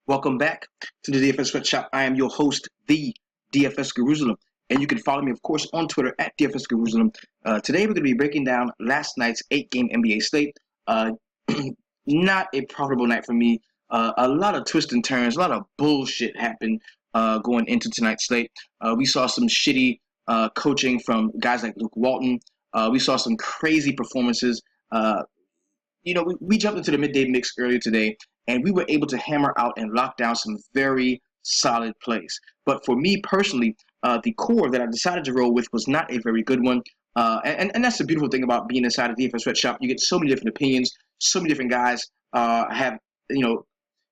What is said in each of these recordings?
Welcome back to the DFS Sweatshop. I am your host, the DFS Jerusalem, and you can follow me, of course, on Twitter at DFS Jerusalem. Today, we're going to be breaking down last night's 8-game NBA slate. Not a profitable night for me. A lot of twists and turns, a lot of bullshit happened going into tonight's slate. We saw some shitty coaching from guys like Luke Walton. We saw some crazy performances. We jumped into the midday mix earlier today, and we were able to hammer out and lock down some very solid plays. But for me personally, the core that I decided to roll with was not a very good one. And that's the beautiful thing about being inside a DFS sweatshop. You get so many different opinions, so many different guys have,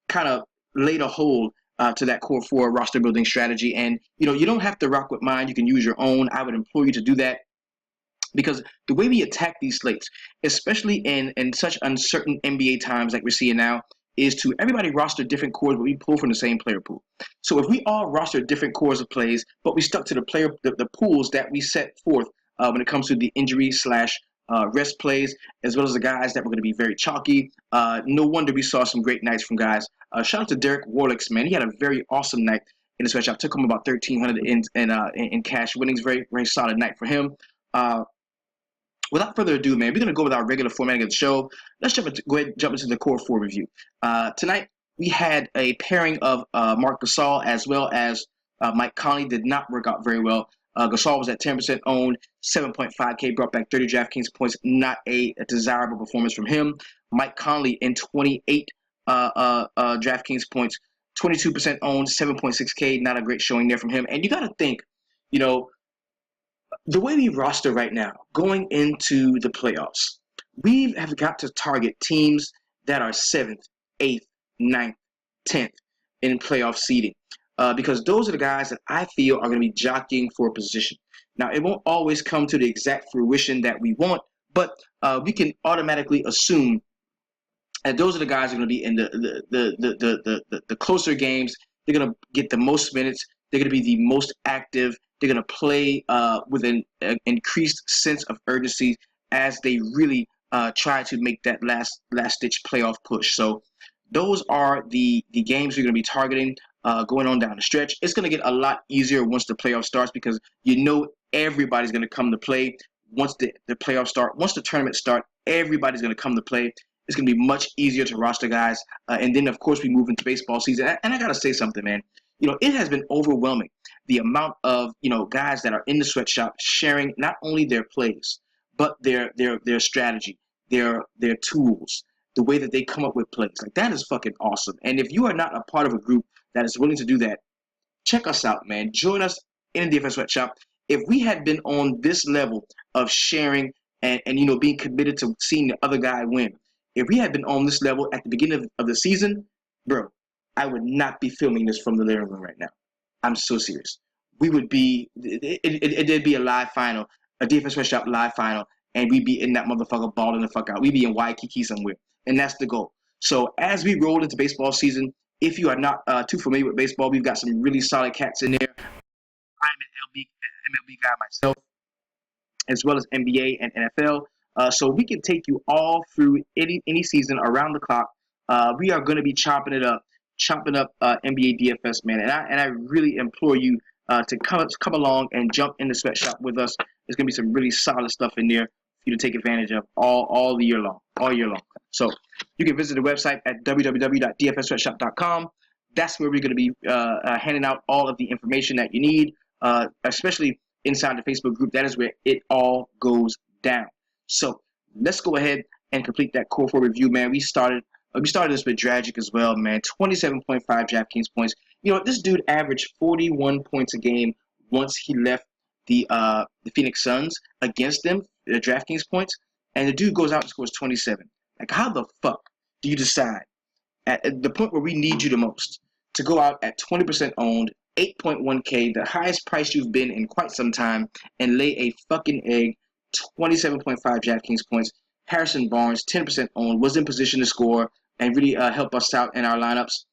kind of laid a hold to that core four roster building strategy. And, you don't have to rock with mine. You can use your own. I would implore you to do that. Because the way we attack these slates, especially in such uncertain NBA times like we're seeing now, is to everybody roster different cores, but we pull from the same player pool. So if we all roster different cores of plays, but we stuck to the pools that we set forth when it comes to the injury / rest plays, as well as the guys that were going to be very chalky, no wonder we saw some great nights from guys. Shout out to Derek Warlicks, man. He had a very awesome night in the sweatshop. Took him about 1,300 in cash winnings. Very, very solid night for him. Without further ado, man, we're going to go with our regular formatting of the show. Let's go ahead and jump into the core four review. Tonight, we had a pairing of Marc Gasol as well as Mike Conley. Did not work out very well. Gasol was at 10% owned, 7.5K, brought back 30 DraftKings points. Not a desirable performance from him. Mike Conley in 28 DraftKings points, 22% owned, 7.6K. Not a great showing there from him. And you got to think, the way we roster right now, going into the playoffs, we have got to target teams that are 7th, 8th, 9th, 10th in playoff seeding. Because those are the guys that I feel are going to be jockeying for a position. Now, it won't always come to the exact fruition that we want, but we can automatically assume that those are the guys that are going to be in the closer games. They're going to get the most minutes. They're going to be the most active. They're going to play with an increased sense of urgency as they really try to make that last-ditch playoff push. So those are the games you're going to be targeting going on down the stretch. It's going to get a lot easier once the playoff starts because everybody's going to come to play once the playoffs start. Once the tournament start, everybody's going to come to play. It's going to be much easier to roster guys. And then, of course, we move into baseball season. And I got to say something, man. It has been overwhelming, the amount of, guys that are in the sweatshop sharing not only their plays, but their strategy, their tools, the way that they come up with plays. Like, that is fucking awesome. And if you are not a part of a group that is willing to do that, check us out, man. Join us in the DFS sweatshop. If we had been on this level of sharing and being committed to seeing the other guy win, if we had been on this level at the beginning of the season, bro, I would not be filming this from the living room right now. I'm so serious. We would be, it'd be a live final, a DFS sweatshop live final, and we'd be in that motherfucker balling the fuck out. We'd be in Waikiki somewhere, and that's the goal. So as we roll into baseball season, if you are not too familiar with baseball, we've got some really solid cats in there. I'm an MLB guy myself, as well as NBA and NFL. So we can take you all through any season around the clock. We are going to be chopping up NBA DFS, man. And I really implore you to come along and jump in the sweatshop with us. There's going to be some really solid stuff in there for you to take advantage of all year long. So you can visit the website at www.dfssweatshop.com. That's where we're going to be handing out all of the information that you need, especially inside the Facebook group. That is where it all goes down. So let's go ahead and complete that core four review, man. We started this with Dragic as well, man. 27.5 DraftKings points. This dude averaged 41 points a game once he left the Phoenix Suns against them, the DraftKings points, and the dude goes out and scores 27. Like, how the fuck do you decide at the point where we need you the most to go out at 20% owned, 8.1K, the highest price you've been in quite some time, and lay a fucking egg, 27.5 DraftKings points? Harrison Barnes, 10% owned, was in position to score and really help us out in our lineups.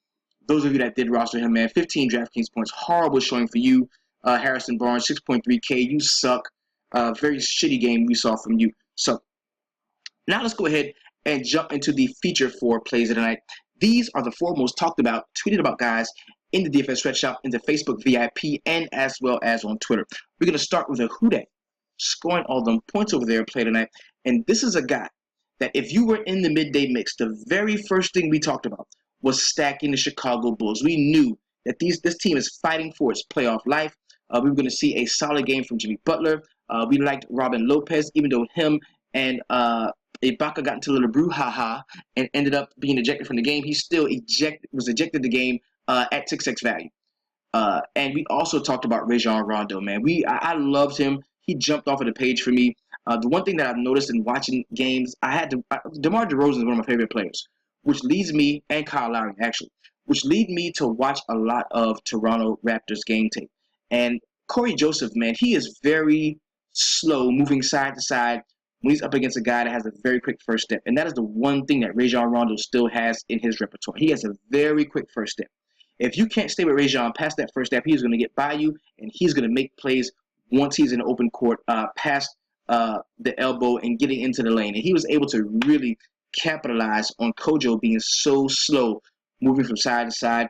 Those of you that did roster him, man, 15 DraftKings points. Horrible showing for you. Harrison Barnes, 6.3K. You suck. Very shitty game we saw from you. So now let's go ahead and jump into the feature for plays of the night. These are the 4 most talked about, tweeted about guys in the DFS Stretch Shop, in the Facebook VIP, and as well as on Twitter. We're going to start with a who dat, scoring all them points over there, play tonight. And this is a guy that if you were in the midday mix, the very first thing we talked about was stacking the Chicago Bulls. We knew that this team is fighting for its playoff life. We were going to see a solid game from Jimmy Butler. We liked Robin Lopez, even though him and Ibaka got into a little brouhaha and ended up being ejected from the game. He still was ejected the game at 6x value. And we also talked about Rajon Rondo, man. I loved him. He jumped off of the page for me. The one thing that I've noticed in watching games, DeMar DeRozan is one of my favorite players, which leads me, and Kyle Lowry actually, which lead me to watch a lot of Toronto Raptors game tape. And Corey Joseph, man, he is very slow, moving side to side when he's up against a guy that has a very quick first step. And that is the one thing that Rajon Rondo still has in his repertoire. He has a very quick first step. If you can't stay with Rajon past that first step, he's going to get by you, and he's going to make plays once he's in the open court, past the elbow and getting into the lane. And he was able to really capitalize on Kojo being so slow, moving from side to side.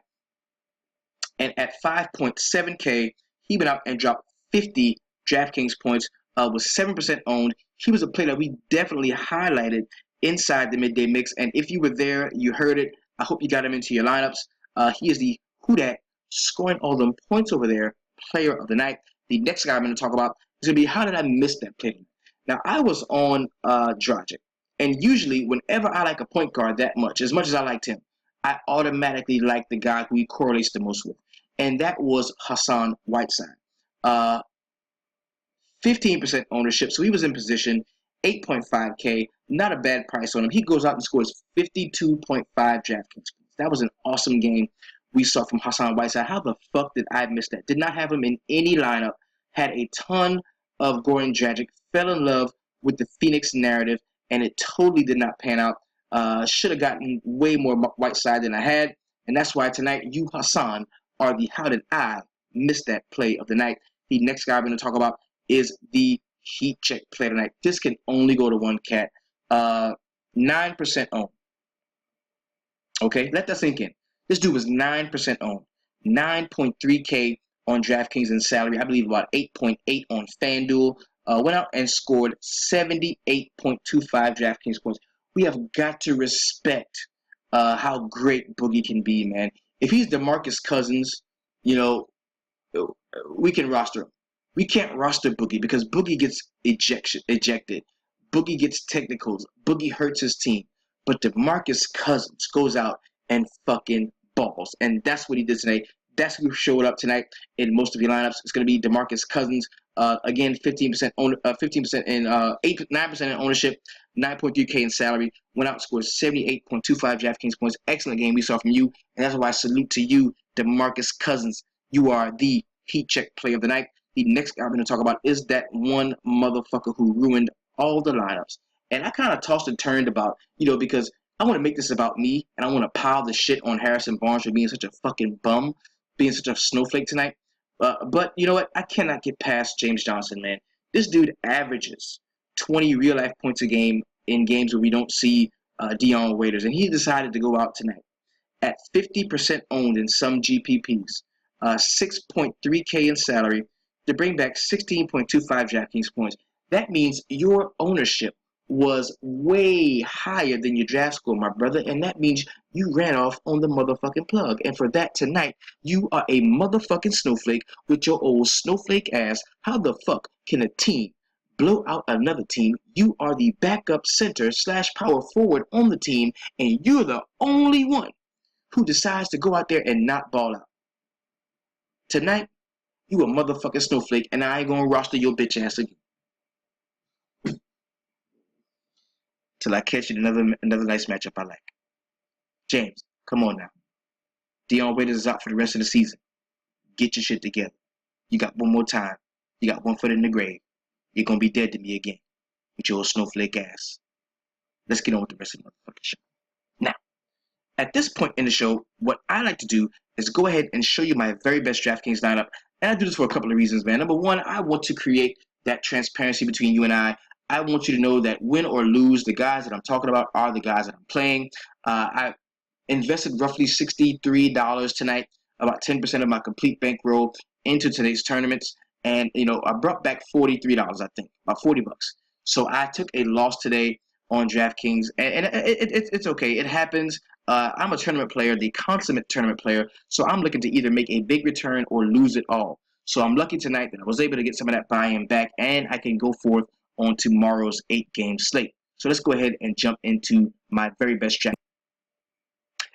And at 5.7K, he went out and dropped 50 DraftKings points, was 7% owned. He was a player that we definitely highlighted inside the midday mix. And if you were there, you heard it. I hope you got him into your lineups. He is the who dat, scoring all them points over there, player of the night. The next guy I'm going to talk about is going to be how did I miss that play? Now, I was on Dragic. And usually, whenever I like a point guard that much as I liked him, I automatically like the guy who he correlates the most with. And that was Hassan Whiteside. 15% ownership, so he was in position, 8.5K, not a bad price on him. He goes out and scores 52.5 DraftKings points. That was an awesome game we saw from Hassan Whiteside. How the fuck did I miss that? Did not have him in any lineup, had a ton of Goran Dragic, fell in love with the Phoenix narrative, and it totally did not pan out. Should have gotten way more Whiteside than I had, and that's why tonight you, Hassan, are the how did I miss that play of the night. The next guy I'm going to talk about is the heat check play tonight. This can only go to one cat. 9% owned. Okay, let that sink in. This dude was 9% owned. 9.3K on DraftKings in salary. I believe about 8.8 on FanDuel. Went out and scored 78.25 DraftKings points. We have got to respect how great Boogie can be, man. If he's DeMarcus Cousins, you know, we can roster him. We can't roster Boogie because Boogie gets ejected. Boogie gets technicals. Boogie hurts his team. But DeMarcus Cousins goes out and fucking balls. And that's what he did tonight. That's who showed up tonight in most of your lineups. It's going to be DeMarcus Cousins. Again, 15% in 9% in ownership, 9.3K in salary. Went out and scored 78.25 DraftKings points. Excellent game we saw from you. And that's why I salute to you, DeMarcus Cousins. You are the heat check play of the night. The next guy I'm going to talk about is that one motherfucker who ruined all the lineups. And I kind of tossed and turned about, because I want to make this about me, and I want to pile the shit on Harrison Barnes for being such a fucking bum, being such a snowflake tonight. But you know what? I cannot get past James Johnson, man. This dude averages 20 real-life points a game in games where we don't see Dion Waiters, and he decided to go out tonight at 50% owned in some GPPs, 6.3K in salary, to bring back 16.25 DraftKings points. That means your ownership was way higher than your draft score, my brother, and that means you ran off on the motherfucking plug. And for that tonight, you are a motherfucking snowflake with your old snowflake ass. How the fuck can a team blow out another team? You are the backup center / power forward on the team, and you're the only one who decides to go out there and not ball out. Tonight, you a motherfucking snowflake, and I ain't gonna roster your bitch ass again. Till I catch you in another nice matchup I like. James, come on now. Dion Waiters is out for the rest of the season. Get your shit together. You got one more time. You got one foot in the grave. You're gonna be dead to me again with your old snowflake ass. Let's get on with the rest of the motherfucking show. Now, at this point in the show, what I like to do is go ahead and show you my very best DraftKings lineup. And I do this for a couple of reasons, man. Number one, I want to create that transparency between you and I. I want you to know that win or lose, the guys that I'm talking about are the guys that I'm playing. invested roughly $63 tonight, about 10% of my complete bankroll into today's tournaments. And, I brought back $43, I think, about 40 bucks. So I took a loss today on DraftKings, and it's okay. It happens. I'm a tournament player, the consummate tournament player, so I'm looking to either make a big return or lose it all. So I'm lucky tonight that I was able to get some of that buy-in back, and I can go forth on tomorrow's 8-game slate. So let's go ahead and jump into my very best strategy.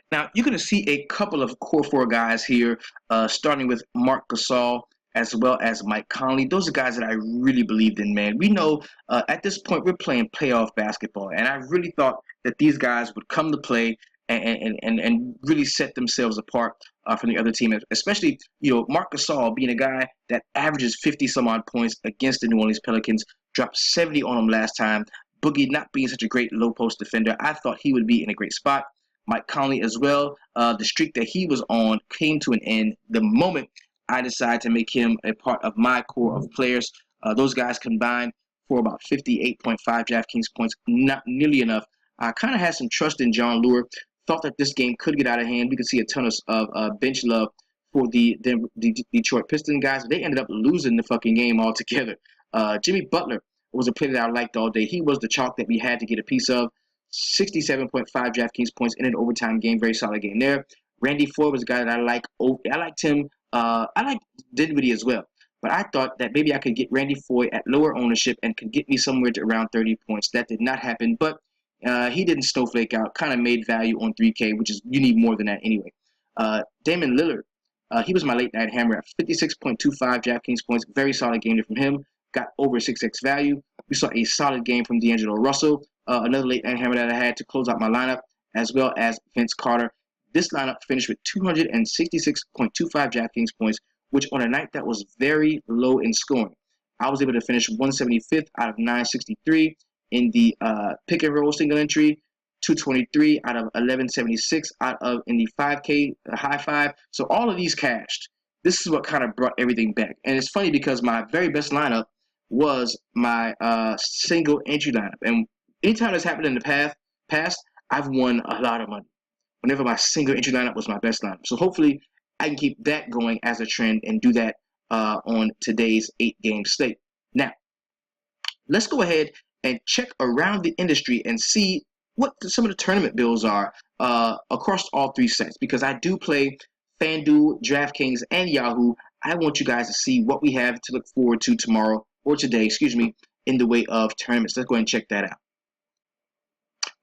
Now, you're going to see a couple of core four guys here, starting with Marc Gasol as well as Mike Conley. Those are guys that I really believed in, man. We know at this point we're playing playoff basketball, and I really thought that these guys would come to play and really set themselves apart from the other team, especially, Marc Gasol being a guy that averages 50-some-odd points against the New Orleans Pelicans, dropped 70 on them last time. Boogie not being such a great low-post defender, I thought he would be in a great spot. Mike Conley as well. The streak that he was on came to an end the moment I decided to make him a part of my core of players. Those guys combined for about 58.5 DraftKings points, not nearly enough. I kind of had some trust in John Lure. Thought that this game could get out of hand. We could see a ton of bench love for the Detroit Pistons guys. They ended up losing the fucking game altogether. Jimmy Butler was a player that I liked all day. He was the chalk that we had to get a piece of. 67.5 DraftKings points in an overtime game. Very solid game there. Randy Floyd was a guy that I like. I liked him. I liked Dinwiddie as well. But I thought that maybe I could get Randy Floyd at lower ownership and could get me somewhere to around 30 points. That did not happen. But he didn't snowflake out. Kind of made value on 3K, which is you need more than that anyway. Damian Lillard. He was my late night hammer at 56.25 DraftKings points. Very solid game from him. Got over 6x value. We saw a solid game from D'Angelo Russell. Another late night hammer that I had to close out my lineup, as well as Vince Carter. This lineup finished with 266.25 DraftKings points, which on a night that was very low in scoring. I was able to finish 175th out of 963 in the pick and roll single entry, 223 out of 1176 in the 5K high five. So all of these cashed. This is what kind of brought everything back. And it's funny because my very best lineup was my single entry lineup. And anytime that's happened in the past, I've won a lot of money whenever my single entry lineup was my best lineup. So hopefully I can keep that going as a trend and do that on today's 8-game slate. Now, let's go ahead and check around the industry and see what some of the tournament bills are across all three sites, because I do play FanDuel, DraftKings, and Yahoo. I want you guys to see what we have to look forward to tomorrow, or today, in the way of tournaments. Let's go ahead and check that out.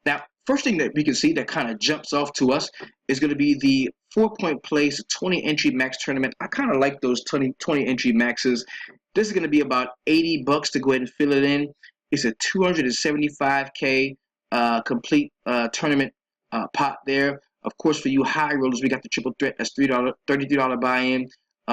Now, first thing that we can see that kind of jumps off to us is going to be the 4-point place 20 entry max tournament. I kind of like those 20 entry maxes. This is going to be about 80 bucks to go ahead and fill it in. It's a 275K complete tournament pot there. Of course, for you high rollers, we got the triple threat. That's $33 buy-in.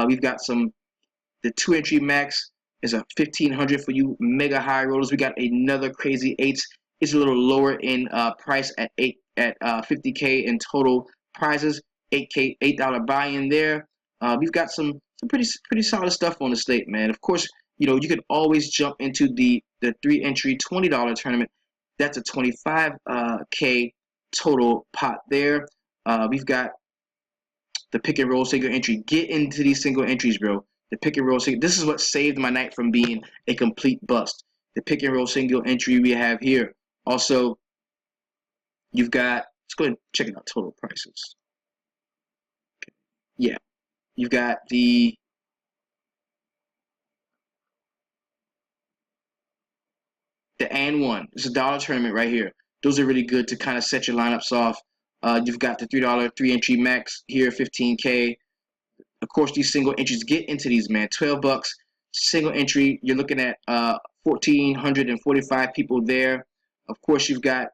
We've got the 2 entry max is a $1,500 for you mega high rollers. We got another crazy 8s. It's a little lower in price at 50K in total prizes. $8 buy-in there. We've got some pretty solid stuff on the slate, man. Of course, you could always jump into the 3 entry $20 tournament. That's a 25K total pot there. We've got the pick and roll single entry. Get into these single entries, bro. The pick and roll single. This is what saved my night from being a complete bust. The pick and roll single entry we have here. Also, you've got, let's go ahead and check it out, total prices. Okay. Yeah, you've got the and one. It's a dollar tournament right here. Those are really good to kind of set your lineups off. You've got the $3 3 entry max here, 15K. Of course, these single entries, get into these, man. 12 bucks single entry. You're looking at 1,445 people there. Of course, you've got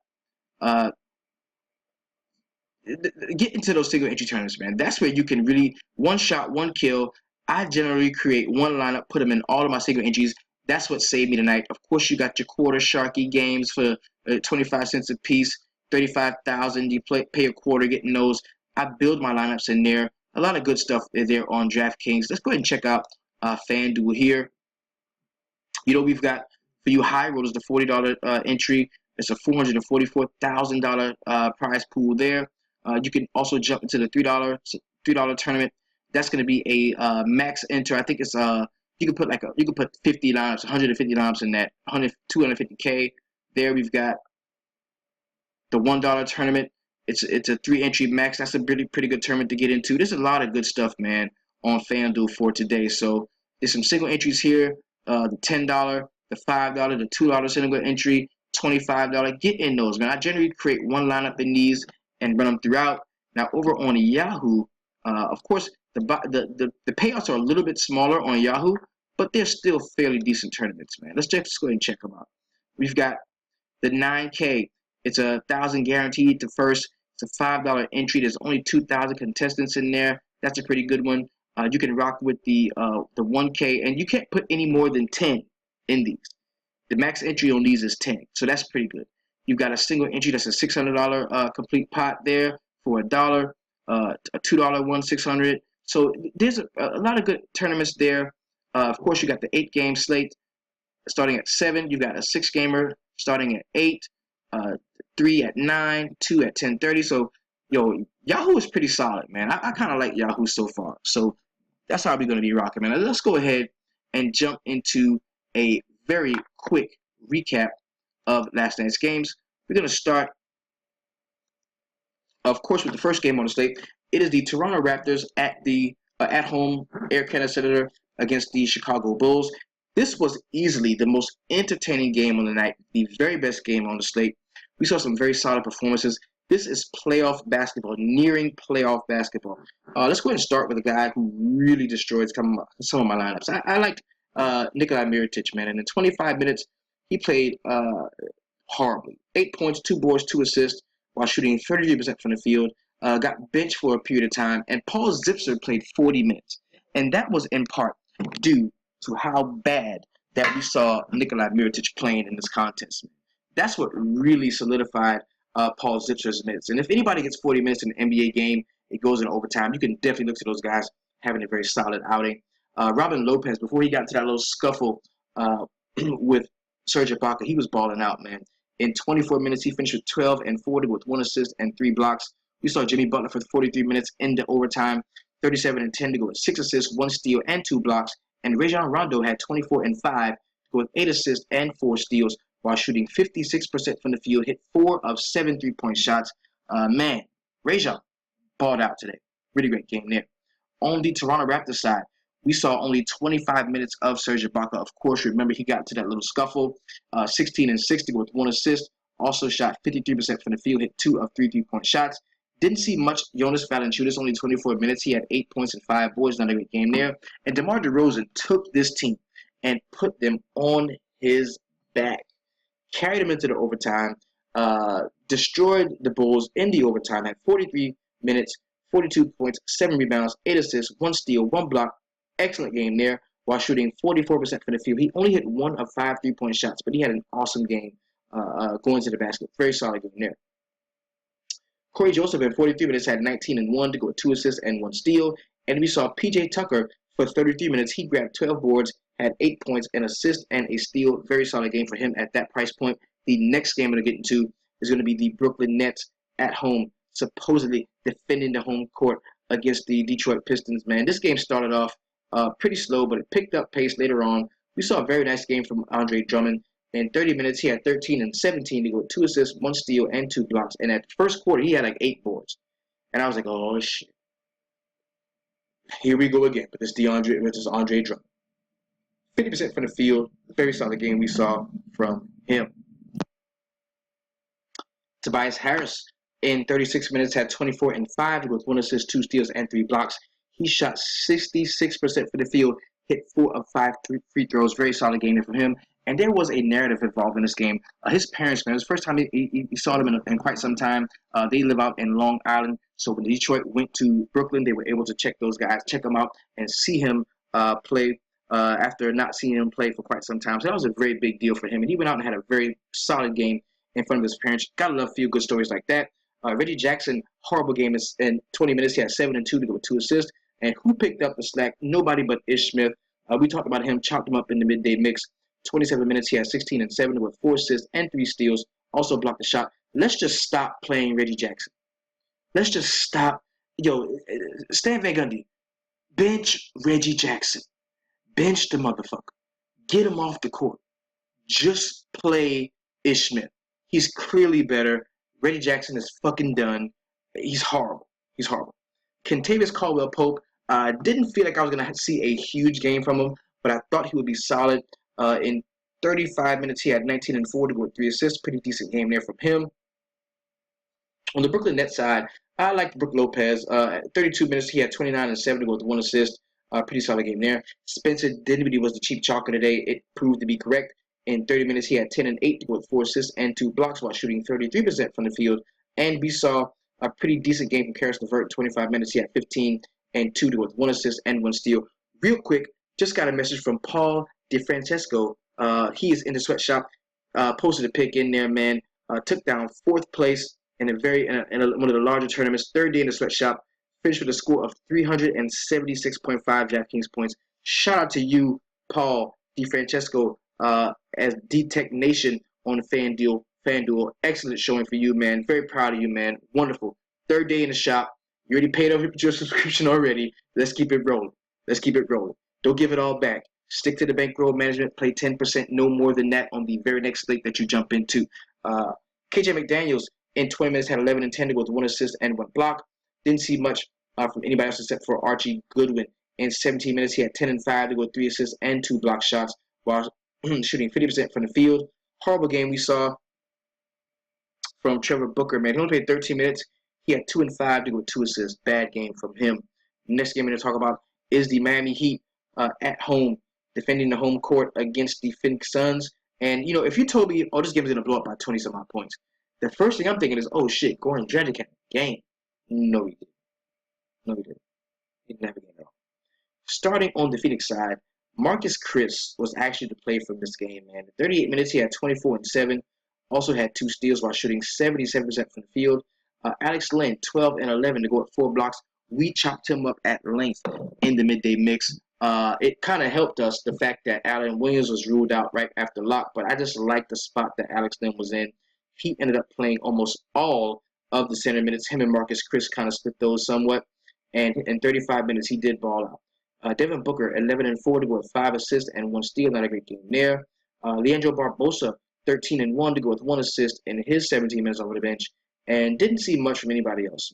get into those single entry tournaments, man. That's where you can really one shot, one kill. I generally create one lineup, put them in all of my single entries. That's what saved me tonight. Of course, you got your quarter Sharky games for 25 cents a piece, 35,000. You pay a quarter getting those. I build my lineups in there. A lot of good stuff there on DraftKings. Let's go ahead and check out FanDuel here. We've got for you high rollers the $40 entry. It's a $444,000 prize pool there. You can also jump into the $3 tournament. That's going to be a max enter. I think it's you can put you can put 50 lineups, 150 lineups in that, 250K. There we've got the $1 tournament. It's a 3-entry max. That's a pretty good tournament to get into. There's a lot of good stuff, man, on FanDuel for today. So there's some single entries here. The $10, the $5, the $2 single entry, $25. Get in those, man. I generally create one lineup in these and run them throughout. Now over on Yahoo, of course, the payouts are a little bit smaller on Yahoo, but they're still fairly decent tournaments, man. Let's just go ahead and check them out. We've got the 9K. It's 1,000 guaranteed to first. It's a $5 entry. There's only 2,000 contestants in there. That's a pretty good one. You can rock with the 1K, and you can't put any more than 10 in these. The max entry on these is 10, so that's pretty good. You've got a single entry that's a $600 complete pot there for $1, a $2 one, 600. So there's a lot of good tournaments there. Of course, you got the 8-game slate starting at 7. You got a 6-gamer starting at 8. 3 at 9, 2 at 10:30. So, Yahoo is pretty solid, man. I kind of like Yahoo so far. So that's how we're going to be rocking, man. Let's go ahead and jump into a very quick recap of last night's games. We're going to start, of course, with the first game on the slate. It is the Toronto Raptors at home Air Canada Center against the Chicago Bulls. This was easily the most entertaining game on the night, the very best game on the slate. We saw some very solid performances. This is playoff basketball, nearing playoff basketball. Let's go ahead and start with a guy who really destroyed some of my lineups. I liked Nikola Mirotic, man. And in 25 minutes, he played horribly. 8 points, 2 boards, 2 assists, while shooting 33% from the field. Got benched for a period of time. And Paul Zipser played 40 minutes. And that was in part due to how bad that we saw Nikola Mirotic playing in this contest. That's what really solidified Paul Zipser's minutes. And if anybody gets 40 minutes in an NBA game, it goes in overtime. You can definitely look to those guys having a very solid outing. Robin Lopez, before he got into that little scuffle with Serge Ibaka, he was balling out, man. In 24 minutes, he finished with 12 and 40 with 1 assist and 3 blocks. We saw Jimmy Butler for 43 minutes into overtime, 37 and 10 to go with 6 assists, 1 steal, and 2 blocks. And Rajon Rondo had 24 and 5 to go with 8 assists and 4 steals while shooting 56% from the field, hit 4 of 7 3-point shots. Man, Rajon balled out today. Really great game there. On the Toronto Raptors side, we saw only 25 minutes of Serge Ibaka. Of course, remember he got into that little scuffle, 16 and 6 to go with 1 assist. Also shot 53% from the field, hit 2 of 3 3-point shots. Didn't see much Jonas Valanciunas, only 24 minutes. He had 8 points and 5 boards, not a great game there. And DeMar DeRozan took this team and put them on his back. Carried them into the overtime, destroyed the Bulls in the overtime, had 43 minutes, 42 points, 7 rebounds, 8 assists, 1 steal, 1 block. Excellent game there while shooting 44% from the field. He only hit 1 of 5 3-point shots, but he had an awesome game going to the basket. Very solid game there. Corey Joseph in 43 minutes had 19 and 1 to go with 2 assists and 1 steal. And we saw PJ Tucker for 33 minutes. He grabbed 12 boards, had 8 points, an assist, and a steal. Very solid game for him at that price point. The next game we're going to get into is going to be the Brooklyn Nets at home, supposedly defending the home court against the Detroit Pistons. Man, this game started off pretty slow, but it picked up pace later on. We saw a very nice game from Andre Drummond. In 30 minutes, he had 13 and 17 to go with 2 assists, 1 steal, and 2 blocks. And at the first quarter, he had like 8 boards. And I was like, oh, shit. Here we go again. But this is Andre Drummond. 50% from the field. Very solid game we saw from him. Tobias Harris in 36 minutes had 24 and 5 with 1 assist, 2 steals, and 3 blocks. He shot 66% for the field, hit 4 of 5 free throws. Very solid game for him. And there was a narrative involved in this game. His parents, man, it was the first time he saw them in quite some time. They live out in Long Island. So when Detroit went to Brooklyn, they were able to check them out, and see him play after not seeing him play for quite some time. So that was a very big deal for him. And he went out and had a very solid game in front of his parents. Gotta love feel-good stories like that. Reggie Jackson, horrible game. In 20 minutes, he had 7 and 2 to go with 2 assists. And who picked up the slack? Nobody but Ish Smith. We talked about him, chopped him up in the midday mix. 27 minutes, he had 16 and 7 with 4 assists and 3 steals. Also blocked the shot. Let's just stop playing Reggie Jackson. Let's just stop. Yo, Stan Van Gundy, bench Reggie Jackson. Bench the motherfucker. Get him off the court. Just play Ish Smith. He's clearly better. Reggie Jackson is fucking done. He's horrible. He's horrible. Kentavious Caldwell Pope, didn't feel like I was going to see a huge game from him, but I thought he would be solid. In 35 minutes, he had 19 and 4 to go with 3 assists. Pretty decent game there from him. On the Brooklyn Nets side, I liked Brook Lopez. At 32 minutes, he had 29 and 7 to go with 1 assist. Pretty solid game there. Spencer Dinwiddie was the cheap chalker today. It proved to be correct. In 30 minutes, he had 10 and 8 to go with 4 assists and 2 blocks while shooting 33% from the field. And we saw a pretty decent game from Karis LeVert. In 25 minutes, he had 15 and 2 to go with 1 assist and 1 steal. Real quick, just got a message from Paul DeFrancesco. He is in the sweatshop. Posted a pick in there, man. Took down 4th place in one of the larger tournaments. 3rd day in the sweatshop. Finished with a score of 376.5 DraftKings points. Shout out to you, Paul DeFrancesco, as D-Tech Nation on FanDuel. Excellent showing for you, man. Very proud of you, man. Wonderful. 3rd day in the shop. You already paid off your subscription already. Let's keep it rolling. Don't give it all back. Stick to the bankroll management. Play 10%, no more than that on the very next slate that you jump into. KJ McDaniels in 20 minutes had 11 and 10 to go with 1 assist and 1 block. Didn't see much from anybody else except for Archie Goodwin. In 17 minutes, he had 10 and 5 to go with 3 assists and 2 block shots while shooting 50% from the field. Horrible game we saw from Trevor Booker, man. He only played 13 minutes. He had 2 and 5 to go with 2 assists. Bad game from him. Next game I'm going to talk about is the Miami Heat at home, defending the home court against the Phoenix Suns. And, if you told me, this game is going to blow up by 20-some-odd points, the first thing I'm thinking is, oh, shit, Goran Dragic had a game. No, he didn't. He didn't have a game at all. Starting on the Phoenix side, Marcus Chris was actually the play from this game, man. In 38 minutes, he had 24 and 7. Also had 2 steals while shooting 77% from the field. Alex Len, 12 and 11 to go with 4 blocks. We chopped him up at length in the midday mix. It kind of helped us, the fact that Allen Williams was ruled out right after lock, but I just liked the spot that Alex Len was in. He ended up playing almost all of the center minutes. Him and Marcus Chris kind of split those somewhat. And in 35 minutes, he did ball out. Devin Booker, 11 and 4 to go with 5 assists and 1 steal. Not a great game there. Leandro Barbosa, 13 and 1 to go with 1 assist in his 17 minutes over the bench. And didn't see much from anybody else.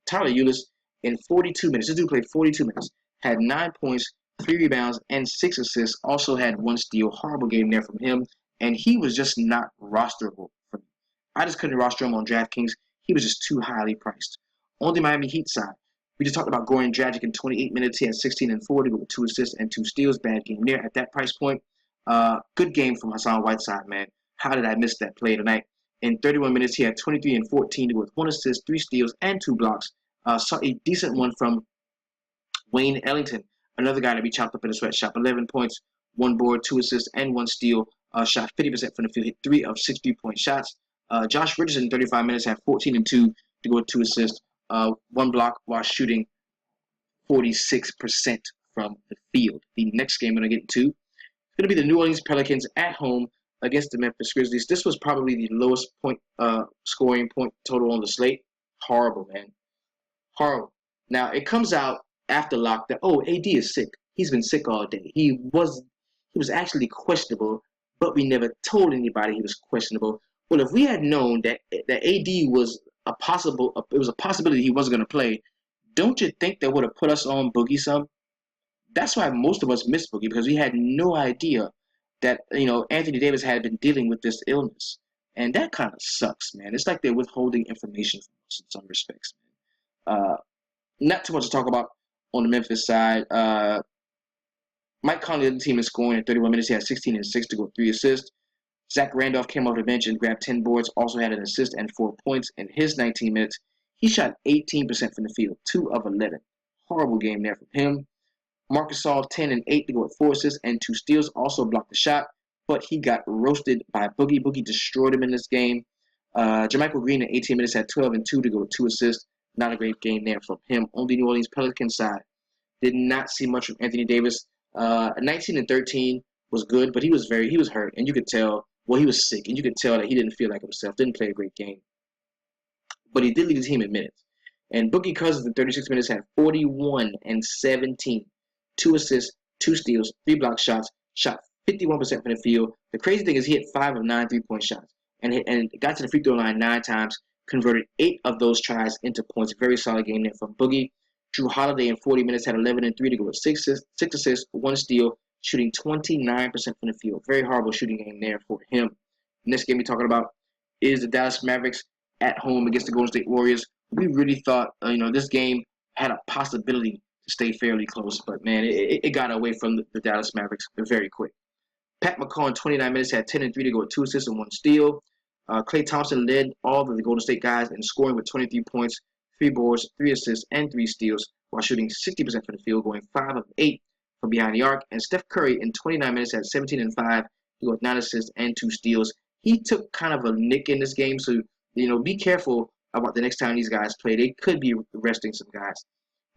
Tyler Ulis, in 42 minutes, this dude played 42 minutes, had 9 points, 3 rebounds, and 6 assists. Also had 1 steal. Horrible game there from him. And he was just not rosterable for me. I just couldn't roster him on DraftKings. He was just too highly priced. On the Miami Heat side, we just talked about Goran Dragic in 28 minutes. He had 16 and 4 to go with 2 assists and 2 steals. Bad game there at that price point. Good game from Hassan Whiteside, man. How did I miss that play tonight? In 31 minutes, he had 23 and 14 to go with 1 assist, 3 steals, and 2 blocks. Saw a decent one from Wayne Ellington, another guy to be chopped up in the sweatshop. 11 points, 1 board, 2 assists, and 1 steal. Shot 50% from the field, hit 3 of 6 3-point shots. Josh Richardson, in 35 minutes, had 14 and 2 to go with 2 assists, 1 block while shooting 46% from the field. The next game I'm going to get into is going to be the New Orleans Pelicans at home against the Memphis Grizzlies. This was probably the lowest scoring point total on the slate. Horrible, man. Horrible. Now, it comes out after lock that, AD is sick. He's been sick all day. He was actually questionable, but we never told anybody he was questionable. Well, if we had known that AD was it was a possibility he wasn't going to play, don't you think that would have put us on Boogie some? That's why most of us missed Boogie, because we had no idea that, Anthony Davis had been dealing with this illness. And that kind of sucks, man. It's like they're withholding information from us in some respects, man. Not too much to talk about on the Memphis side. Mike Conley led the team in scoring in 31 minutes. He had 16 and 6 to go with 3 assists. Zach Randolph came off the bench and grabbed 10 boards, also had an assist and 4 points in his 19 minutes. He shot 18% from the field, 2 of 11. Horrible game there from him. Marcus Gasol, 10 and 8 to go with 4 assists and 2 steals, also blocked the shot, but he got roasted by Boogie. Boogie destroyed him in this game. Jermichael Green in 18 minutes had 12 and 2 to go with 2 assists. Not a great game there from him. On the New Orleans Pelicans side, did not see much from Anthony Davis. 19 and 13 was good, but he was hurt, and you could tell. Well, he was sick, and you could tell that he didn't feel like himself. Didn't play a great game, but he did lead the team in minutes. And Boogie Cousins in 36 minutes had 41 and 17, 2 assists, 2 steals, 3 block shots, shot 51% from the field. The crazy thing is he hit 5 of 9 3-point shots and got to the free throw line 9 times, converted 8 of those tries into points. Very solid game there from Boogie. Drew Holiday in 40 minutes had 11 and 3 to go with 6 assists, 1 steal, shooting 29% from the field. Very horrible shooting game there for him. Next game we're talking about is the Dallas Mavericks at home against the Golden State Warriors. We really thought, this game had a possibility to stay fairly close, but man, it got away from the Dallas Mavericks very quick. Pat McCaw in 29 minutes had 10 and 3 to go with 2 assists and 1 steal. Klay Thompson led all of the Golden State guys in scoring with 23 points, 3 boards, 3 assists, and 3 steals, while shooting 60% from the field, going 5 of 8 from behind the arc. And Steph Curry in 29 minutes had 17 and 5 to go with 9 assists and 2 steals. He took kind of a nick in this game, so be careful about the next time these guys play. They could be resting some guys.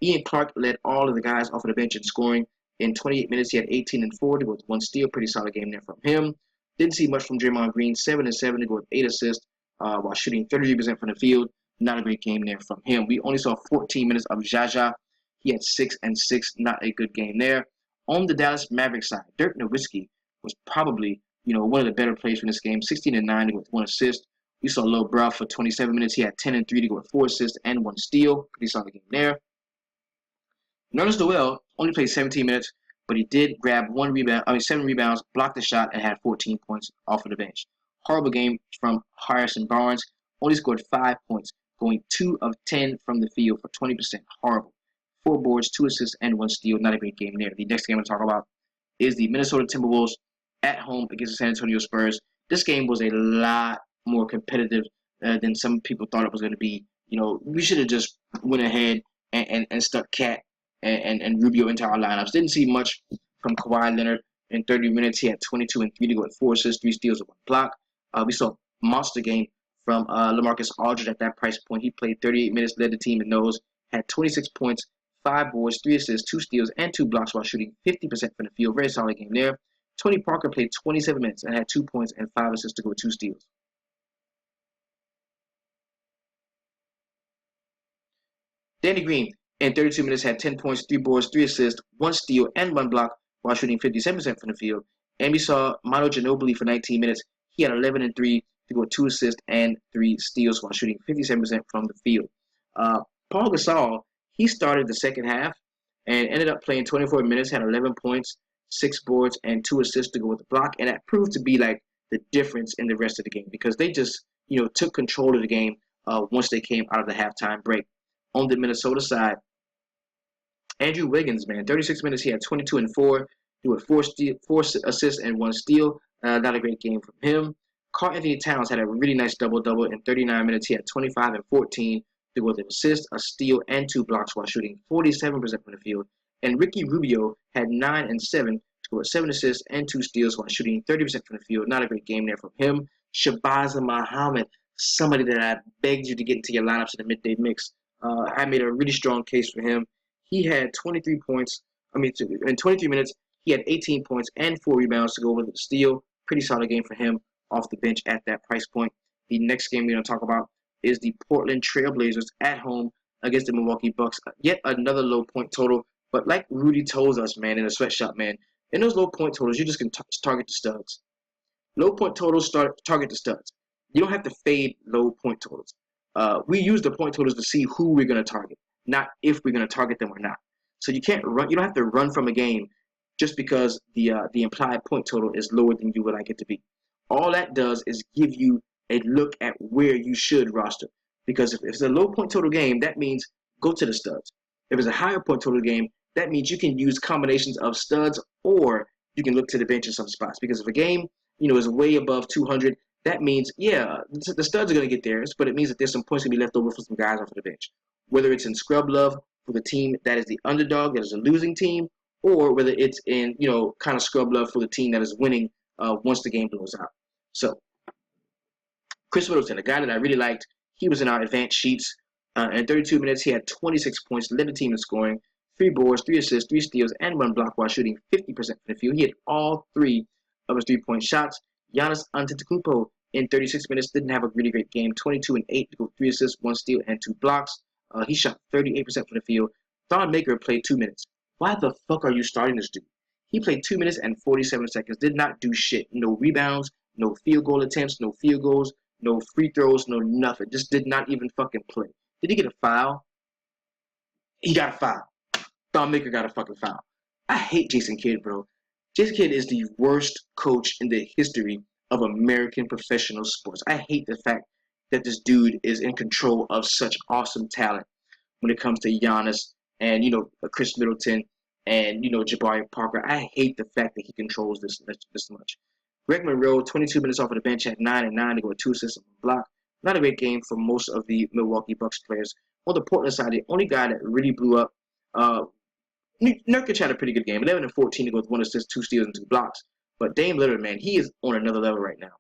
Ian Clark led all of the guys off of the bench in scoring. In 28 minutes, he had 18 and 4 to go with 1 steal. Pretty solid game there from him. Didn't see much from Draymond Green. 7 and 7 to go with 8 assists while shooting 33% from the field. Not a great game there from him. We only saw 14 minutes of Jaja. He had 6 and 6. Not a good game there. On the Dallas Mavericks side, Dirk Nowitzki was probably one of the better players from this game. 16 and 9 to go with 1 assist. We saw Lil Bruff for 27 minutes. He had 10 and 3 to go with 4 assists and 1 steal. Pretty solid game there. Nerlens Noel only played 17 minutes, but he did grab 7 rebounds, blocked the shot, and had 14 points off of the bench. Horrible game from Harrison Barnes. Only scored 5 points, going 2 of 10 from the field for 20%. Horrible. 4 boards, 2 assists, and 1 steal. Not a great game there. The next game I'm going to talk about is the Minnesota Timberwolves at home against the San Antonio Spurs. This game was a lot more competitive than some people thought it was going to be. We should have just went ahead and stuck Cat and Rubio into our lineups. Didn't see much from Kawhi Leonard in 30 minutes. He had 22 and 3 to go with 4 assists, 3 steals, and 1 block. We saw a monster game from LaMarcus Aldridge at that price point. He played 38 minutes, led the team in those, had 26 points, 5 boards, 3 assists, 2 steals, and 2 blocks while shooting 50% from the field. Very solid game there. Tony Parker played 27 minutes and had 2 points and 5 assists to go with 2 steals. Danny Green in 32 minutes had 10 points, 3 boards, 3 assists, 1 steal, and 1 block while shooting 57% from the field. And we saw Manu Ginobili for 19 minutes. He had 11 and 3 to go with 2 assists and 3 steals while shooting 57% from the field. Paul Gasol, he started the second half and ended up playing 24 minutes, had 11 points, 6 boards, and 2 assists to go with the block. And that proved to be like the difference in the rest of the game because they just, took control of the game once they came out of the halftime break. On the Minnesota side, Andrew Wiggins, man, 36 minutes, he had 22 and 4, with 4 assists and 1 steal. Not a great game from him. Karl-Anthony Towns had a really nice double-double. In 39 minutes, he had 25 and 14 to go with an assist, a steal, and 2 blocks while shooting 47% from the field. And Ricky Rubio had 9 and 7 to go with 7 assists and 2 steals while shooting 30% from the field. Not a great game there from him. Shabazz Muhammad, somebody that I begged you to get into your lineups in the midday mix. I made a really strong case for him. He had 23 points. In 23 minutes, he had 18 points and 4 rebounds to go with the steal. Pretty solid game for him off the bench at that price point. The next game we're going to talk about is the Portland Trail Blazers at home against the Milwaukee Bucks. Yet another low point total. But like Rudy told us, man, in the sweatshop, man, in those low point totals, you just can target the studs. Low point totals target the studs. You don't have to fade low point totals. We use the point totals to see who we're going to target, not if we're going to target them or not. So you can't run. You don't have to run from a game just because the implied point total is lower than you would like it to be. All that does is give you a look at where you should roster. Because if it's a low point total game, that means go to the studs. If it's a higher point total game, that means you can use combinations of studs or you can look to the bench in some spots. Because if a game, is way above 200, that means, the studs are going to get theirs, but it means that there's some points going to be left over for some guys off of the bench. Whether it's in scrub love for the team that is the underdog, that is a losing team, or whether it's in, kind of scrub love for the team that is winning once the game blows out. So, Chris Middleton, a guy that I really liked, he was in our advanced sheets. In 32 minutes, he had 26 points, led the team in scoring, 3 boards, 3 assists, 3 steals, and 1 block while shooting 50% from the field. He hit all 3 of his 3-point shots. Giannis Antetokounmpo in 36 minutes didn't have a really great game. 22 and 8 to go 3 assists, 1 steal, and 2 blocks. He shot 38% from the field. Thon Maker played 2 minutes. Why the fuck are you starting this dude? He played 2 minutes and 47 seconds. Did not do shit. No rebounds, no field goal attempts, no field goals, no free throws, no nothing. Just did not even fucking play. Did he get a foul? He got a foul. Thon Maker got a fucking foul. I hate Jason Kidd, bro. Jason Kidd is the worst coach in the history of American professional sports. I hate the fact that this dude is in control of such awesome talent when it comes to Giannis and, Chris Middleton and, Jabari Parker. I hate the fact that he controls this much. Greg Monroe, 22 minutes off of the bench, had 9 and 9 to go with 2 assists on the block. Not a great game for most of the Milwaukee Bucks players. On the Portland side, the only guy that really blew up, Nurkic had a pretty good game, 11 and 14 to go with 1 assist, 2 steals, and 2 blocks. But Dame Lillard, man, he is on another level right now.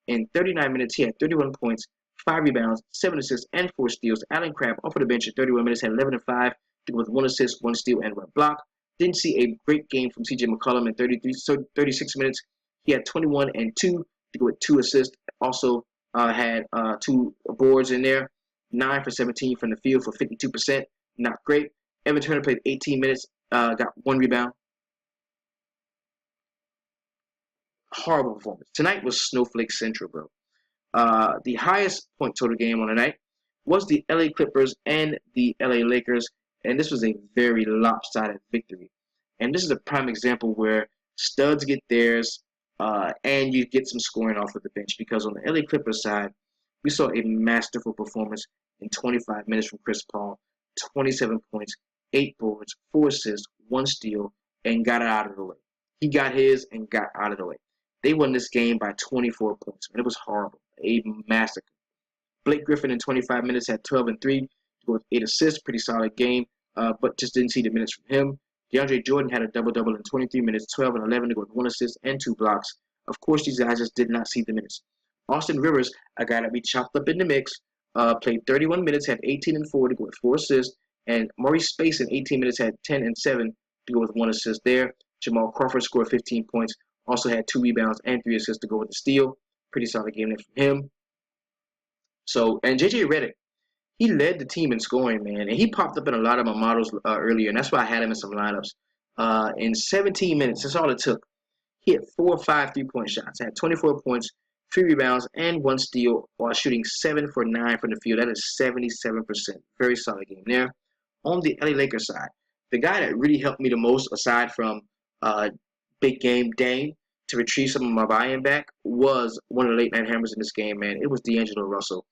In 39 minutes, he had 31 points, 5 rebounds, 7 assists, and 4 steals. Allen Crabbe, off of the bench in 31 minutes, had 11 and 5 to go with 1 assist, 1 steal, and 1 block. Didn't see a great game from CJ McCollum in 36 minutes. He had 21 and 2 to go with 2 assists. Also had 2 boards in there. 9 for 17 from the field for 52%. Not great. Evan Turner played 18 minutes, got 1 rebound. Horrible performance. Tonight was Snowflake Central, bro. The highest point total game on the night was the LA Clippers and the LA Lakers, and this was a very lopsided victory. And this is a prime example where studs get theirs, and you get some scoring off of the bench, because on the LA Clippers side, we saw a masterful performance in 25 minutes from Chris Paul, 27 points, 8 boards, 4 assists, 1 steal, and got it out of the way. He got his and got out of the way. They won this game by 24 points. It was horrible. A massacre. Blake Griffin in 25 minutes had 12 and 3 to go with 8 assists. Pretty solid game, but just didn't see the minutes from him. DeAndre Jordan had a double-double in 23 minutes, 12 and 11 to go with 1 assist and 2 blocks. Of course, these guys just did not see the minutes. Austin Rivers, a guy that we chopped up in the mix, played 31 minutes, had 18 and 4 to go with 4 assists. And Maurice Space in 18 minutes had 10 and 7 to go with 1 assist there. Jamal Crawford scored 15 points. Also had 2 rebounds and 3 assists to go with the steal. Pretty solid game there from him. And JJ Redick, he led the team in scoring, man. And he popped up in a lot of my models earlier, and that's why I had him in some lineups. In 17 minutes, that's all it took. He had 4 or 5 3-point shots. Had 24 points, 3 rebounds, and 1 steal while shooting 7 for 9 from the field. That is 77%. Very solid game there. On the LA Lakers side, the guy that really helped me the most, aside from big game Dame, to retrieve some of my buy-in back, was one of the late night hammers in this game, man. It was D'Angelo Russell.